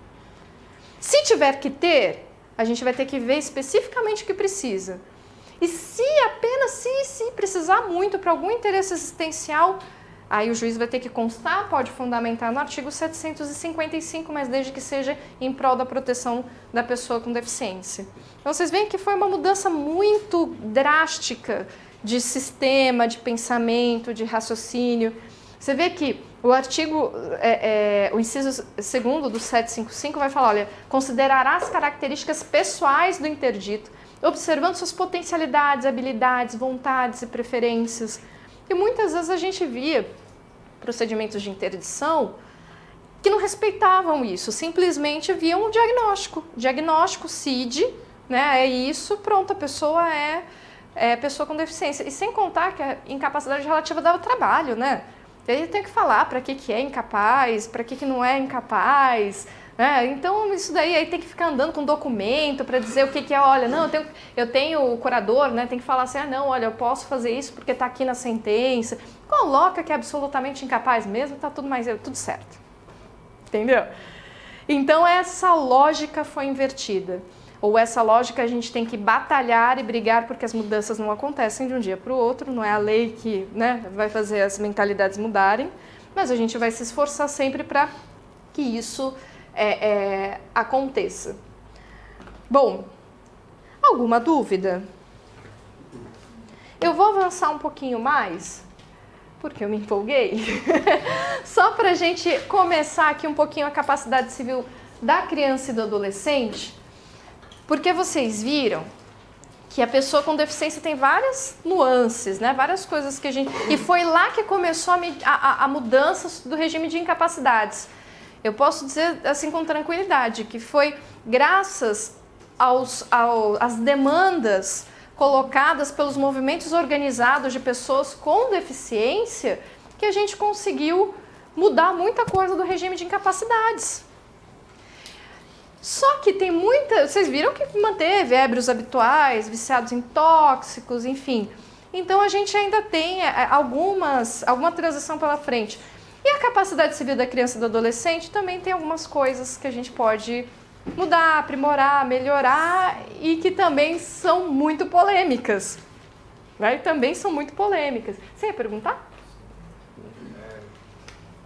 Se tiver que ter, A gente vai ter que ver especificamente o que precisa. E se precisar muito para algum interesse existencial, aí o juiz vai ter que constar, pode fundamentar no artigo 755, mas desde que seja em prol da proteção da pessoa com deficiência. Então vocês veem que foi uma mudança muito drástica de sistema, de pensamento, de raciocínio. Você vê que o artigo, o inciso 2º do 755 vai falar, olha, considerará as características pessoais do interdito, observando suas potencialidades, habilidades, vontades e preferências. E muitas vezes a gente via procedimentos de interdição que não respeitavam isso, simplesmente viam um diagnóstico CID, né, é isso, pronto, a pessoa é pessoa com deficiência. E sem contar que a incapacidade relativa dava trabalho, né? Ele tem que falar para que é incapaz, para que não é incapaz, né? Então isso daí aí tem que ficar andando com documento para dizer o que é, olha, não, eu tenho o curador, né? Tem que falar assim, não, olha, eu posso fazer isso porque está aqui na sentença. Coloca que é absolutamente incapaz mesmo, tá tudo certo. Entendeu? Então essa lógica foi invertida. Ou essa lógica a gente tem que batalhar e brigar porque as mudanças não acontecem de um dia para o outro, não é a lei que, né, vai fazer as mentalidades mudarem, mas a gente vai se esforçar sempre para que isso aconteça. Bom, alguma dúvida? Eu vou avançar um pouquinho mais, porque eu me empolguei, só para a gente começar aqui um pouquinho a capacidade civil da criança e do adolescente. Porque vocês viram que a pessoa com deficiência tem várias nuances, né? Várias coisas que a gente... E foi lá que começou a mudança do regime de incapacidades. Eu posso dizer assim com tranquilidade que foi graças às demandas colocadas pelos movimentos organizados de pessoas com deficiência que a gente conseguiu mudar muita coisa do regime de incapacidades. Só que tem muita... Vocês viram que manteve ébrios habituais, viciados em tóxicos, enfim. Então a gente ainda tem alguma transição pela frente. E a capacidade civil da criança e do adolescente também tem algumas coisas que a gente pode mudar, aprimorar, melhorar e que também são muito polêmicas. Né? Também são muito polêmicas. Você ia perguntar?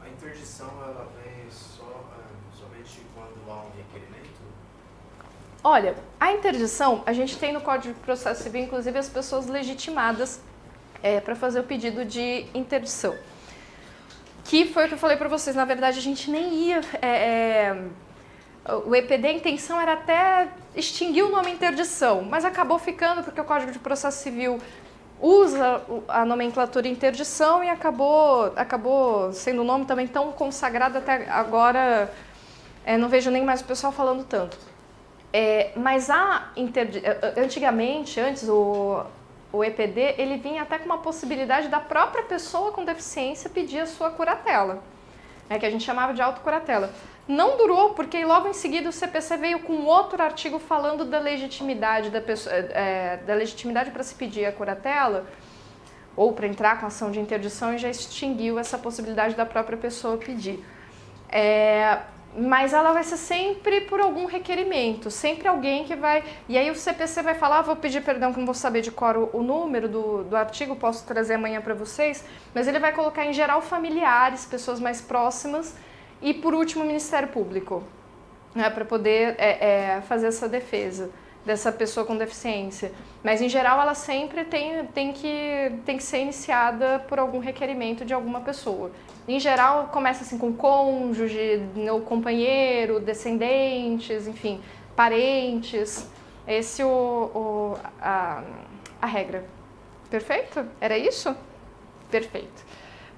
A interdição, ela vem somente quando há um requerimento? Olha, a interdição, a gente tem no Código de Processo Civil, inclusive, as pessoas legitimadas para fazer o pedido de interdição. Que foi o que eu falei para vocês, na verdade a gente nem ia... o EPD, a intenção era até extinguir o nome interdição, mas acabou ficando porque o Código de Processo Civil usa a nomenclatura interdição e acabou sendo um nome também tão consagrado até agora, não vejo nem mais o pessoal falando tanto. Mas antigamente, antes, o EPD, ele vinha até com uma possibilidade da própria pessoa com deficiência pedir a sua curatela, que a gente chamava de autocuratela. Não durou, porque logo em seguida o CPC veio com outro artigo falando da legitimidade da pessoa, da legitimidade para se pedir a curatela, ou para entrar com ação de interdição, e já extinguiu essa possibilidade da própria pessoa pedir. Mas ela vai ser sempre por algum requerimento, sempre alguém que vai... E aí o CPC vai falar, vou pedir perdão que não vou saber de cor o número do artigo, posso trazer amanhã para vocês, mas ele vai colocar em geral familiares, pessoas mais próximas, e por último o Ministério Público, né, para poder fazer essa defesa dessa pessoa com deficiência. Mas em geral ela sempre tem que ser iniciada por algum requerimento de alguma pessoa. Em geral começa assim com cônjuge, ou companheiro, descendentes, enfim, parentes. Esse a regra. Perfeito? Era isso? Perfeito.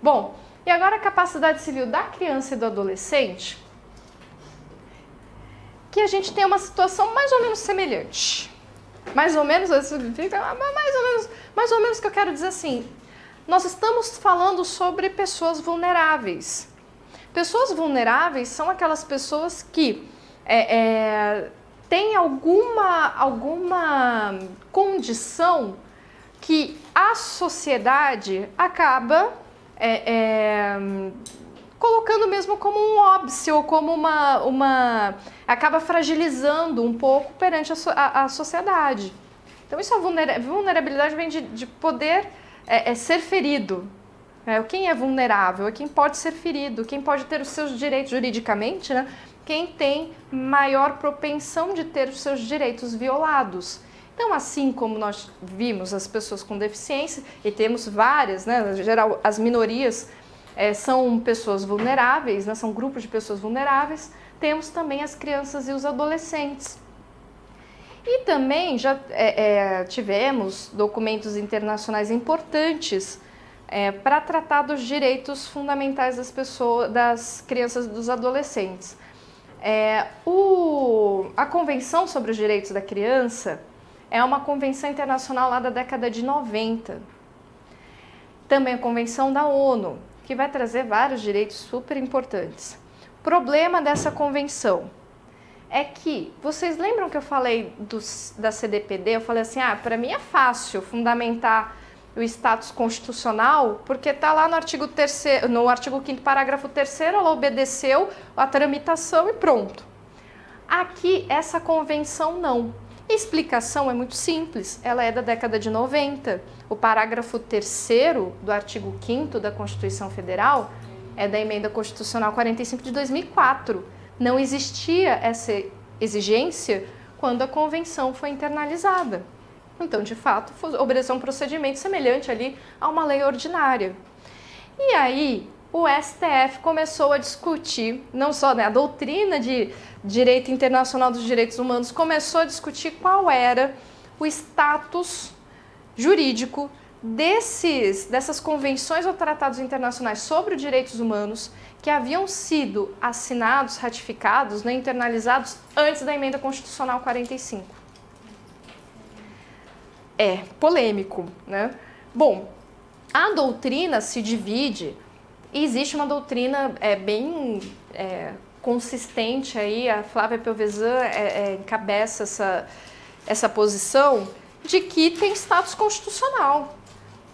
Bom, e agora a capacidade civil da criança e do adolescente, que a gente tem uma situação mais ou menos semelhante. Mais ou menos, isso significa mais ou menos que eu quero dizer assim, nós estamos falando sobre pessoas vulneráveis. Pessoas vulneráveis são aquelas pessoas que têm alguma condição que a sociedade acaba colocando mesmo como um óbice ou como acaba fragilizando um pouco perante a sociedade. Então isso, a vulnerabilidade vem de poder ser ferido. Quem é vulnerável é quem pode ser ferido, quem pode ter os seus direitos juridicamente, né? Quem tem maior propensão de ter os seus direitos violados. Então, assim como nós vimos as pessoas com deficiência, e temos várias, né? Em geral, as minorias são pessoas vulneráveis, né? São grupos de pessoas vulneráveis, temos também as crianças e os adolescentes. E também já tivemos documentos internacionais importantes para tratar dos direitos fundamentais das pessoas, das crianças e dos adolescentes. A Convenção sobre os Direitos da Criança é uma convenção internacional lá da década de 90. Também a Convenção da ONU, que vai trazer vários direitos super importantes. O problema dessa convenção é que, vocês lembram que eu falei da CDPD? Eu falei assim, para mim é fácil fundamentar o status constitucional, porque está lá no artigo 5º, parágrafo 3º, ela obedeceu a tramitação e pronto. Aqui, essa convenção não. A explicação é muito simples, ela é da década de 90. O parágrafo 3º do artigo 5º da Constituição Federal é da Emenda Constitucional 45 de 2004. Não existia essa exigência quando a convenção foi internalizada. Então, de fato, obedeceu um procedimento semelhante ali a uma lei ordinária. E aí, o STF começou a discutir, não só a doutrina de direito internacional dos direitos humanos, começou a discutir qual era o status jurídico dessas convenções ou tratados internacionais sobre os direitos humanos que haviam sido assinados, ratificados, né, internalizados antes da Emenda Constitucional 45. É polêmico, né? Bom, a doutrina se divide, e existe uma doutrina bem consistente aí, a Flávia Pelvezan encabeça essa posição de que tem status constitucional.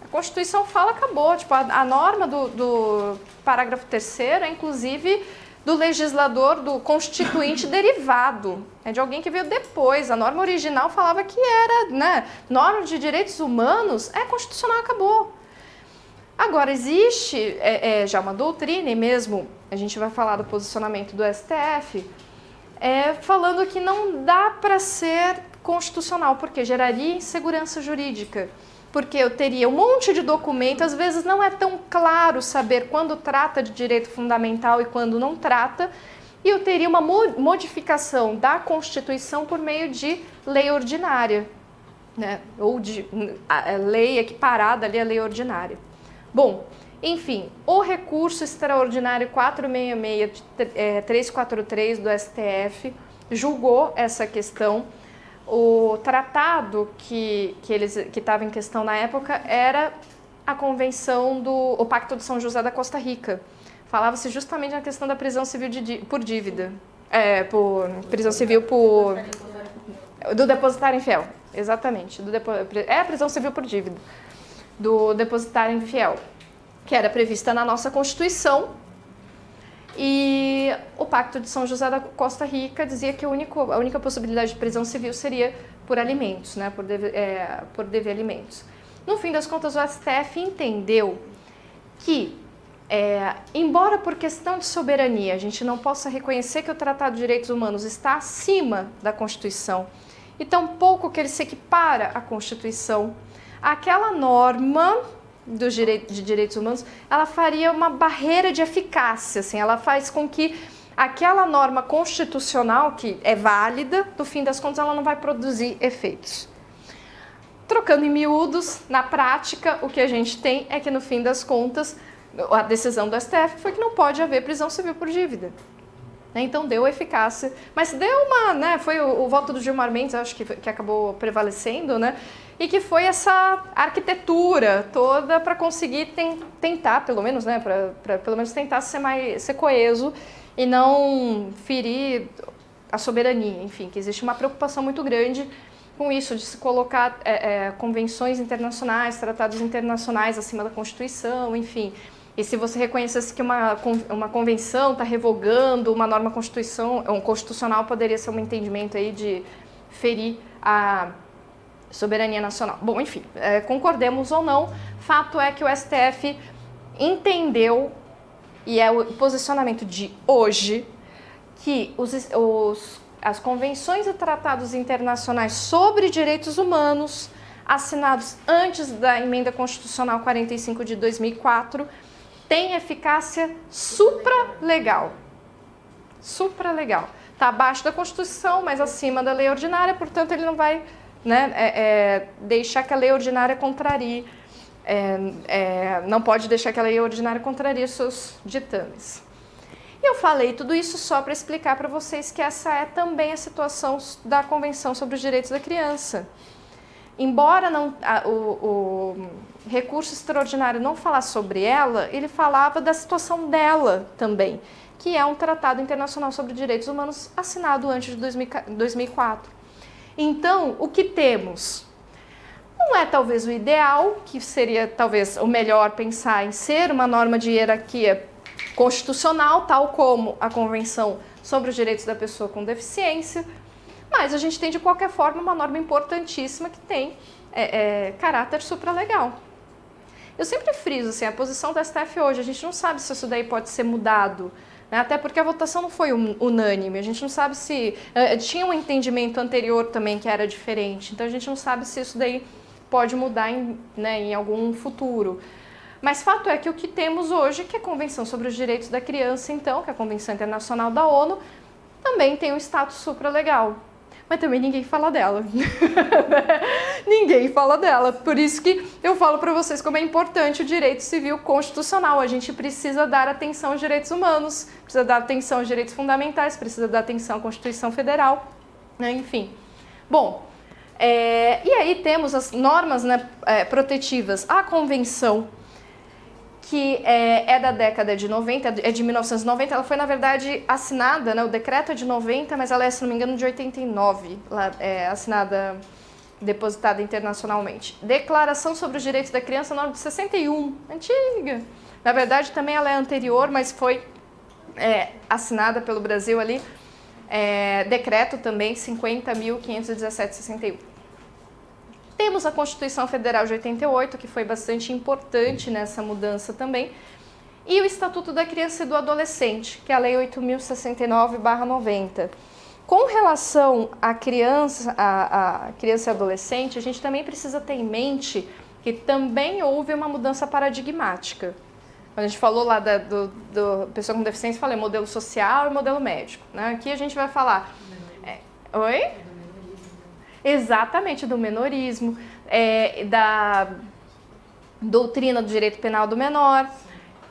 A Constituição fala, acabou. Tipo, a norma do parágrafo 3º é, inclusive, do legislador, do constituinte derivado. É de alguém que veio depois. A norma original falava que era, né, norma de direitos humanos, constitucional, acabou. Agora, existe já uma doutrina, e mesmo a gente vai falar do posicionamento do STF, falando que não dá para ser constitucional, porque geraria insegurança jurídica. Porque eu teria um monte de documento, às vezes não é tão claro saber quando trata de direito fundamental e quando não trata, e eu teria uma modificação da Constituição por meio de lei ordinária, né? Ou de lei equiparada ali à lei ordinária. Bom, enfim, o recurso extraordinário 466-343 do STF julgou essa questão. O tratado que estava em questão na época era a convenção o Pacto de São José da Costa Rica. Falava-se justamente na questão da prisão civil por dívida. Por prisão civil do depositário infiel. Exatamente. A prisão civil por dívida. Do depositário infiel, que era prevista na nossa Constituição. E o Pacto de São José da Costa Rica dizia que a única possibilidade de prisão civil seria por alimentos, né, por dever alimentos. No fim das contas, o STF entendeu que, embora por questão de soberania a gente não possa reconhecer que o Tratado de Direitos Humanos está acima da Constituição, e tampouco que ele se equipara à Constituição, aquela norma de direitos humanos, ela faria uma barreira de eficácia, assim, ela faz com que aquela norma constitucional, que é válida, no fim das contas, ela não vai produzir efeitos. Trocando em miúdos, na prática, o que a gente tem é que, no fim das contas, a decisão do STF foi que não pode haver prisão civil por dívida. Então, deu eficácia, mas deu foi o voto do Gilmar Mendes, acho que acabou prevalecendo, né? E que foi essa arquitetura toda para conseguir tentar, pelo menos, né, para pelo menos tentar ser coeso e não ferir a soberania. Enfim, que existe uma preocupação muito grande com isso, de se colocar convenções internacionais, tratados internacionais acima da Constituição, enfim. E se você reconhecesse que uma convenção está revogando uma norma constitucional, poderia ser um entendimento aí de ferir a soberania nacional. Bom, enfim, concordemos ou não, fato é que o STF entendeu, e é o posicionamento de hoje, que as convenções e tratados internacionais sobre direitos humanos, assinados antes da emenda constitucional 45 de 2004, têm eficácia supralegal. Supralegal. Está abaixo da Constituição, mas acima da lei ordinária, portanto ele não vai, né, deixar que a lei ordinária contrarie, não pode deixar que a lei ordinária contrarie seus ditames. E eu falei tudo isso só para explicar para vocês que essa é também a situação da Convenção sobre os Direitos da Criança. Embora o recurso extraordinário não falasse sobre ela, ele falava da situação dela também, que é um tratado internacional sobre direitos humanos assinado antes de 2004. Então, o que temos? Não é talvez o ideal, que seria talvez o melhor pensar em ser uma norma de hierarquia constitucional, tal como a Convenção sobre os Direitos da Pessoa com Deficiência, mas a gente tem de qualquer forma uma norma importantíssima que tem caráter supralegal. Eu sempre friso assim, a posição da STF hoje, a gente não sabe se isso daí pode ser mudado, né? Até porque a votação não foi unânime, a gente não sabe se... tinha um entendimento anterior também que era diferente, então a gente não sabe se isso daí pode mudar em algum futuro. Mas fato é que o que temos hoje, que é a Convenção sobre os Direitos da Criança, então, que é a Convenção Internacional da ONU, também tem um status supralegal. Mas também ninguém fala dela. Ninguém fala dela. Por isso que eu falo para vocês como é importante o direito civil constitucional. A gente precisa dar atenção aos direitos humanos, precisa dar atenção aos direitos fundamentais, precisa dar atenção à Constituição Federal, né? Enfim. Bom, e aí temos as normas, né, protetivas. A Convenção, que é da década de 90, é de 1990, ela foi, na verdade, assinada, né, o decreto é de 90, mas ela é, se não me engano, de 89, assinada, depositada internacionalmente. Declaração sobre os Direitos da Criança, norma de 61, antiga. Na verdade, também ela é anterior, mas foi assinada pelo Brasil ali, decreto também, 50.517/61. Temos a Constituição Federal de 88, que foi bastante importante nessa mudança também, e o Estatuto da Criança e do Adolescente, que é a Lei 8.069/90. Com relação à criança e adolescente, a gente também precisa ter em mente que também houve uma mudança paradigmática. Quando a gente falou lá do pessoa com deficiência, falei modelo social e modelo médico, né? Aqui a gente vai falar... Oi? Exatamente, do menorismo, da doutrina do direito penal do menor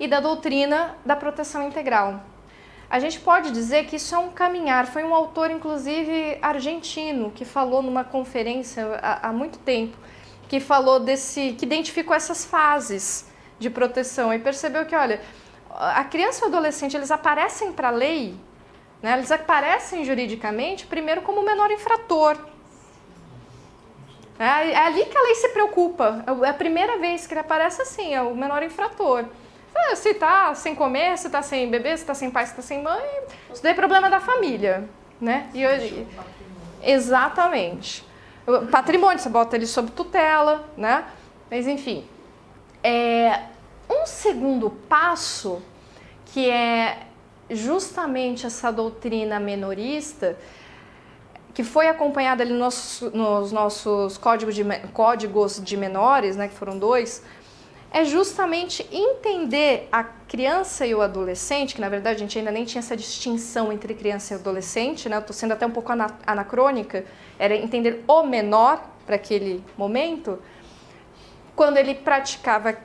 e da doutrina da proteção integral. A gente pode dizer que isso é um caminhar. Foi um autor, inclusive, argentino, que falou numa conferência há muito tempo, que falou que identificou essas fases de proteção e percebeu que, olha, a criança e o adolescente, eles aparecem para a lei, né, eles aparecem juridicamente, primeiro como menor infrator. É ali que a lei se preocupa. É a primeira vez que ele aparece assim, é o menor infrator. Se está sem comer, se está sem beber, se está sem pai, se está sem mãe, isso daí é problema da família, né? Exatamente. O patrimônio, você bota ele sob tutela, né? Mas enfim. Um segundo passo, que é justamente essa doutrina menorista, que foi acompanhada ali nos nossos códigos de menores, né, que foram 2, é justamente entender a criança e o adolescente, que na verdade a gente ainda nem tinha essa distinção entre criança e adolescente, né, eu estou sendo até um pouco anacrônica, era entender o menor para aquele momento, quando ele praticava,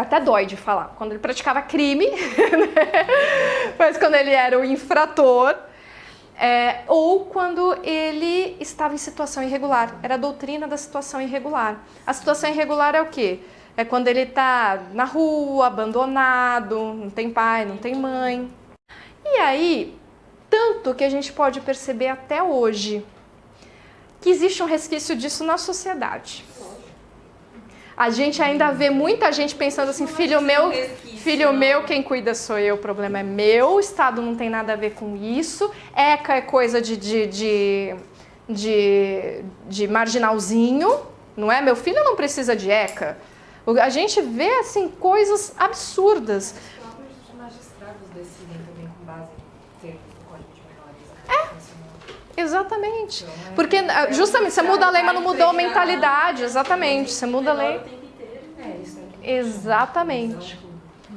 até dói de falar, quando ele praticava crime, né, mas quando ele era o infrator, ou quando ele estava em situação irregular. Era a doutrina da situação irregular. A situação irregular é o quê? É quando ele está na rua, abandonado, não tem pai, não tem mãe. E aí, tanto que a gente pode perceber até hoje que existe um resquício disso na sociedade. A gente ainda vê muita gente pensando assim, filho meu, quem cuida sou eu, o problema é meu, o Estado não tem nada a ver com isso, ECA é coisa de marginalzinho, não é? Meu filho não precisa de ECA. A gente vê, assim, coisas absurdas. Os próprios magistrados decidem também com base em termos do Código de Menores. Exatamente. Porque justamente você muda a lei, mas não mudou a mentalidade. Exatamente. Você muda a lei. Exatamente.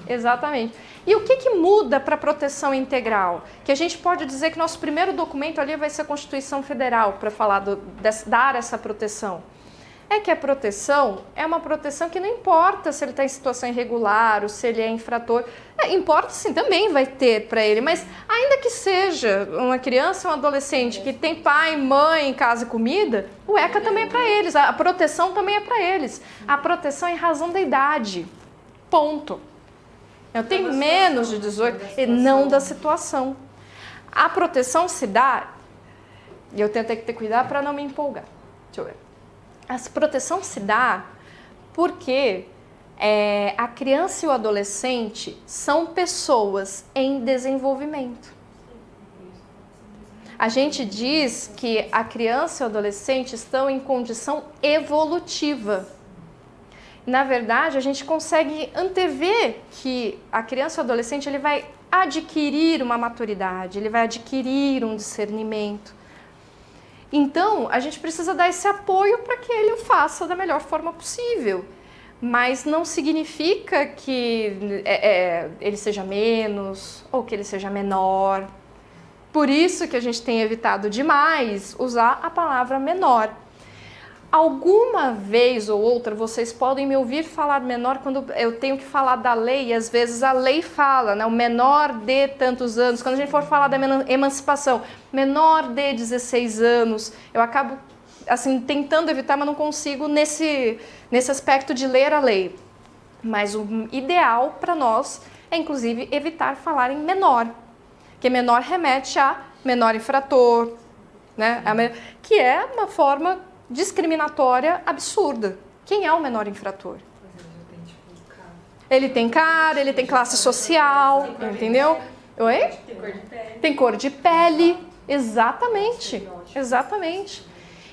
Exatamente. E o que muda para a proteção integral? Que a gente pode dizer que nosso primeiro documento ali vai ser a Constituição Federal para falar dar essa proteção. É que a proteção é uma proteção que não importa se ele está em situação irregular ou se ele é infrator. Importa sim, também vai ter para ele, mas ainda que seja uma criança ou um adolescente que tem pai, mãe, casa e comida, o ECA também é para eles, a proteção também é para eles. A proteção é em razão da idade, ponto. Eu tenho menos de 18 e não da situação. A proteção se dá, e eu tenho que ter cuidado para não me empolgar. Deixa eu ver. A proteção se dá porque a criança e o adolescente são pessoas em desenvolvimento. A gente diz que a criança e o adolescente estão em condição evolutiva. Na verdade, a gente consegue antever que a criança e o adolescente ele vai adquirir uma maturidade, ele vai adquirir um discernimento. Então, a gente precisa dar esse apoio para que ele o faça da melhor forma possível. Mas não significa que ele seja menos ou que ele seja menor. Por isso que a gente tem evitado demais usar a palavra menor. Alguma vez ou outra vocês podem me ouvir falar menor quando eu tenho que falar da lei, e às vezes a lei fala, né, o menor de tantos anos. Quando a gente for falar da emancipação, menor de 16 anos, eu acabo assim tentando evitar, mas não consigo nesse aspecto de ler a lei. Mas o ideal para nós é inclusive evitar falar em menor, que menor remete a menor infrator, né, que é uma forma discriminatória absurda. Quem é o menor infrator? Ele tem cara, ele tem classe social, entendeu? Oi? Tem cor de pele. Exatamente. Exatamente.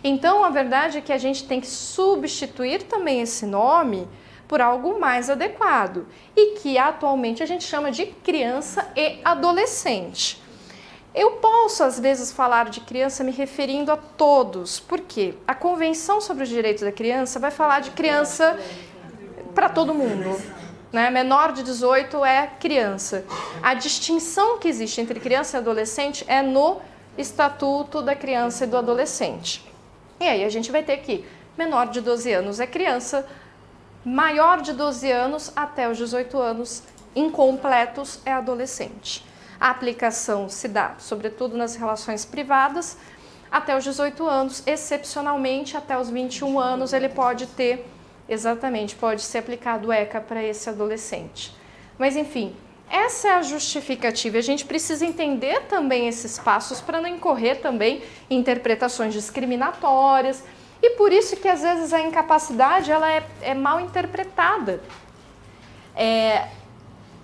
Então, a verdade é que a gente tem que substituir também esse nome por algo mais adequado e que atualmente a gente chama de criança e adolescente. Eu posso, às vezes, falar de criança me referindo a todos, porque a Convenção sobre os Direitos da Criança vai falar de criança para todo mundo, né? Menor de 18 é criança. A distinção que existe entre criança e adolescente é no Estatuto da Criança e do Adolescente. E aí a gente vai ter que menor de 12 anos é criança, maior de 12 anos até os 18 anos, incompletos é adolescente. A aplicação se dá, sobretudo nas relações privadas, até os 18 anos, excepcionalmente até os 21 anos ele pode ter, pode ser aplicado o ECA para esse adolescente. Mas enfim, essa é a justificativa. A gente precisa entender também esses passos para não incorrer também em interpretações discriminatórias e por isso que às vezes a incapacidade ela é mal interpretada.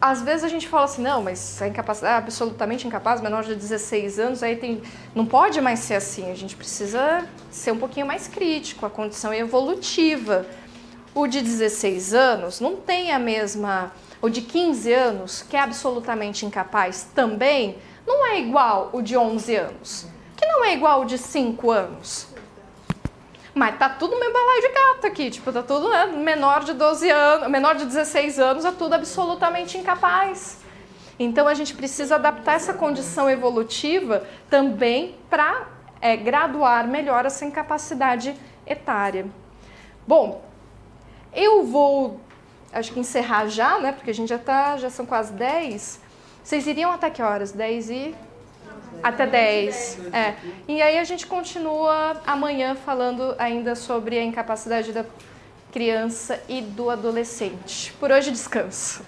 Às vezes a gente fala assim, não, mas a incapacidade absolutamente incapaz, menor de 16 anos, aí não pode mais ser assim, a gente precisa ser um pouquinho mais crítico, a condição é evolutiva. O de 16 anos não tem a mesma, o de 15 anos, que é absolutamente incapaz também, não é igual o de 11 anos, que não é igual o de 5 anos. Mas tá tudo meio balaio de gato aqui, tipo, tá tudo, né, menor de 12 anos, menor de 16 anos é tudo absolutamente incapaz. Então a gente precisa adaptar essa condição evolutiva também para graduar melhor essa incapacidade etária. Bom, eu vou, acho que encerrar já, né, porque a gente já são quase 10. Vocês iriam até que horas? 10 e... Até 10. E aí a gente continua amanhã falando ainda sobre a incapacidade da criança e do adolescente. Por hoje, descanso.